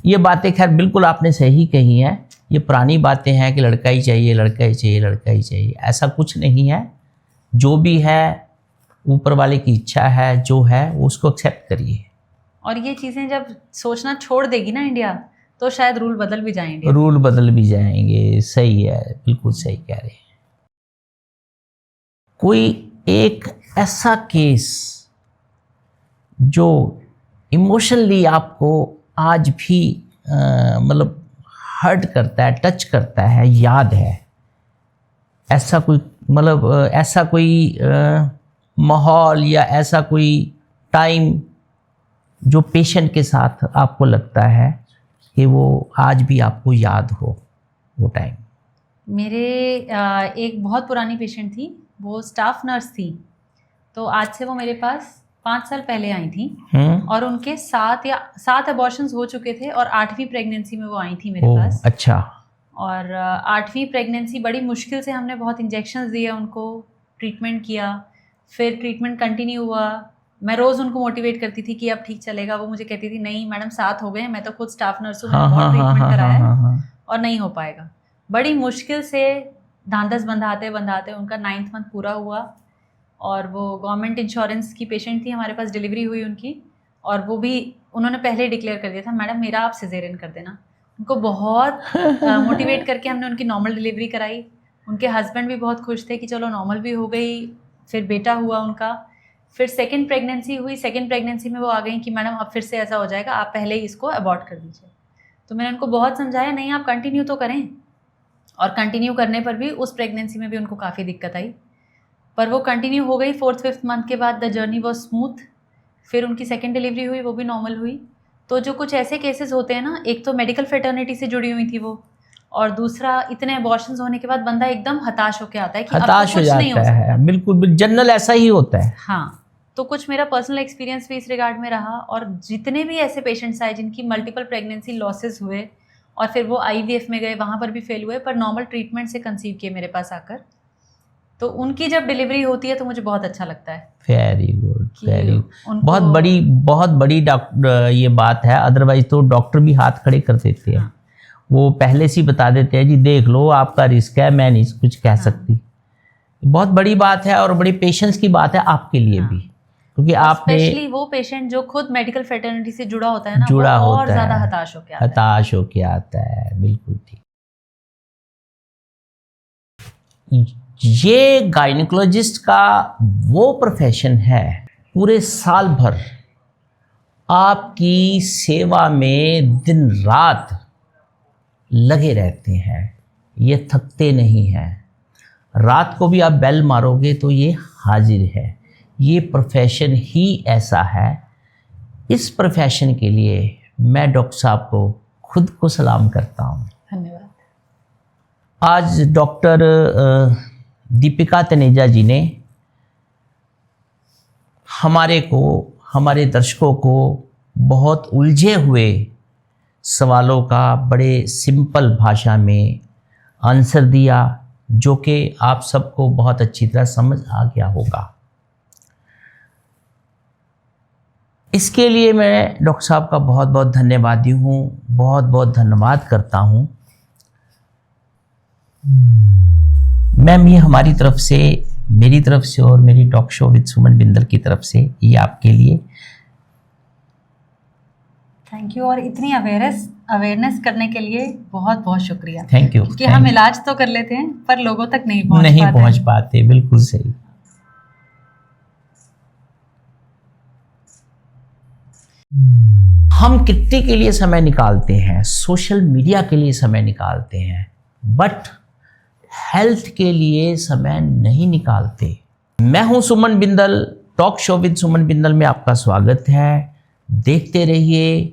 ये बातें खैर बिल्कुल आपने सही कही हैं। ये पुरानी बातें हैं कि लड़का ही चाहिए, लड़का ही चाहिए, लड़का ही चाहिए, ऐसा कुछ नहीं है। जो भी है ऊपर वाले की इच्छा है, जो है वो उसको एक्सेप्ट करिए। और ये चीज़ें जब सोचना छोड़ देगी ना इंडिया, तो शायद रूल बदल भी जाएंगे। रूल बदल भी जाएंगे, सही है, बिल्कुल सही कह रहे हैं। कोई एक ऐसा केस जो इमोशनली आपको आज भी मतलब हर्ट करता है, टच करता है, याद है, ऐसा कोई मतलब ऐसा कोई माहौल या ऐसा कोई टाइम जो पेशेंट के साथ आपको लगता है कि वो आज भी आपको याद हो वो टाइम? मेरे एक बहुत पुरानी पेशेंट थी, वो स्टाफ नर्स थी, तो आज से वो मेरे पास 5 साल पहले आई थी, और उनके 7 अबॉर्शंस हो चुके थे, और 8वीं प्रेगनेंसी में वो आई थी मेरे पास। अच्छा। और 8वीं प्रेगनेंसी बड़ी मुश्किल से हमने बहुत इंजेक्शंस दिए उनको, ट्रीटमेंट किया, फिर ट्रीटमेंट कंटिन्यू हुआ, मैं रोज उनको मोटिवेट करती थी कि अब ठीक चलेगा, वो मुझे कहती थी नहीं मैडम 7 हो गए हैं, मैं तो खुद स्टाफ नर्स हूँ, हाँ मैंने बहुत हाँ हाँ ट्रीटमेंट हाँ कराया हाँ है हाँ और नहीं हो पाएगा। बड़ी मुश्किल से ढांढस बंधाते बंधाते उनका 9th मंथ पूरा हुआ और वो गवर्नमेंट इंश्योरेंस की पेशेंट थी, हमारे पास डिलीवरी हुई उनकी, और वो भी उन्होंने पहले ही डिक्लेयर कर दिया था मैडम मेरा आप सिजेरियन कर देना। उनको बहुत मोटिवेट करके हमने उनकी नॉर्मल डिलीवरी कराई। उनके हस्बैंड भी बहुत खुश थे कि चलो नॉर्मल भी हो गई, फिर बेटा हुआ उनका। फिर सेकंड प्रेगनेंसी हुई, सेकंड प्रेगनेंसी में वो आ गई कि मैडम अब फिर से ऐसा हो जाएगा, आप पहले ही इसको अबॉर्ट कर दीजिए। तो मैंने उनको बहुत समझाया नहीं आप कंटिन्यू तो करें, और कंटिन्यू करने पर भी उस प्रेगनेंसी में भी उनको काफ़ी दिक्कत आई, पर वो कंटिन्यू हो गई। 4th-5th मंथ के बाद द जर्नी वॉज स्मूथ। फिर उनकी सेकंड डिलीवरी हुई, वो भी नॉर्मल हुई। तो जो कुछ ऐसे केसेस होते हैं ना, एक तो मेडिकल फ्रेटर्निटी से जुड़ी हुई थी वो, और दूसरा इतने अबॉर्शंस होने के बाद बंदा एकदम हताश होकर आता है कि अब तो हताश हो कुछ नहीं हो जाता सकता। है, बिल्कुल जनरल ऐसा ही होता है। हाँ, तो कुछ मेरा पर्सनल एक्सपीरियंस भी इस रिगार्ड में रहा, और जितने भी ऐसे पेशेंट्स आए जिनकी मल्टीपल प्रेगनेंसी लॉसेस हुए और फिर वो IVF में गए, वहाँ पर भी फेल हुए, पर नॉर्मल ट्रीटमेंट से कंसीव किए मेरे पास आकर, तो उनकी जब डिलीवरी होती है तो मुझे बहुत अच्छा लगता है। वेरी गुड, कि वेरी उनको- बहुत बड़ी डॉक्टर ये बात है, अदरवाइज तो डॉक्टर भी हाथ खड़े कर देते हैं। हाँ। वो पहले से ही बता देते हैं जी देख लो आपका रिस्क है, मैं नहीं कुछ कह सकती। बहुत बड़ी बात है और बड़ी पेशेंस की बात है आपके लिए भी, क्योंकि आपने स्पेशली वो पेशेंट जो खुद मेडिकल फ्रेटर्निटी से जुड़ा होता है ना, जुड़ा वो और होता ज़्यादा है, हताश होकर आता है। हताश होके आता है। बिल्कुल ठीक। ये गायनिकोलॉजिस्ट का वो प्रोफेशन है, पूरे साल भर आपकी सेवा में दिन रात लगे रहते हैं, ये थकते नहीं हैं। रात को भी आप बेल मारोगे तो ये हाजिर है। ये प्रोफेशन ही ऐसा है। इस प्रोफेशन के लिए मैं डॉक्टर साहब को खुद को सलाम करता हूँ। धन्यवाद। आज डॉक्टर दीपिका तनेजा जी ने हमारे दर्शकों को बहुत उलझे हुए सवालों का बड़े सिंपल भाषा में आंसर दिया, जो कि आप सबको बहुत अच्छी तरह समझ आ गया होगा। इसके लिए मैं डॉक्टर साहब का बहुत बहुत धन्यवादी हूँ, बहुत बहुत धन्यवाद करता हूँ। मैम, ये हमारी तरफ से, मेरी तरफ से और मेरी टॉक शो विद सुमन बिंदल की तरफ से ये आपके लिए थैंक यू, और इतनी अवेयरनेस करने के लिए बहुत बहुत शुक्रिया। Thank you. क्योंकि हम इलाज तो कर लेते हैं पर लोगों तक नहीं पहुंच पाते। बिल्कुल सही। हम कितने के लिए समय निकालते हैं, सोशल मीडिया के लिए समय निकालते हैं, बट हेल्थ के लिए समय नहीं निकालते। मैं हूं सुमन बिंदल, टॉक शो विद सुमन बिंदल में आपका स्वागत है। देखते रहिए,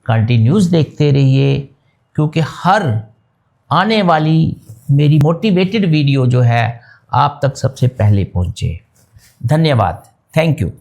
कंटिन्यूस देखते रहिए, क्योंकि हर आने वाली मेरी मोटिवेटेड वीडियो जो है आप तक सबसे पहले पहुंचे। धन्यवाद। Thank you.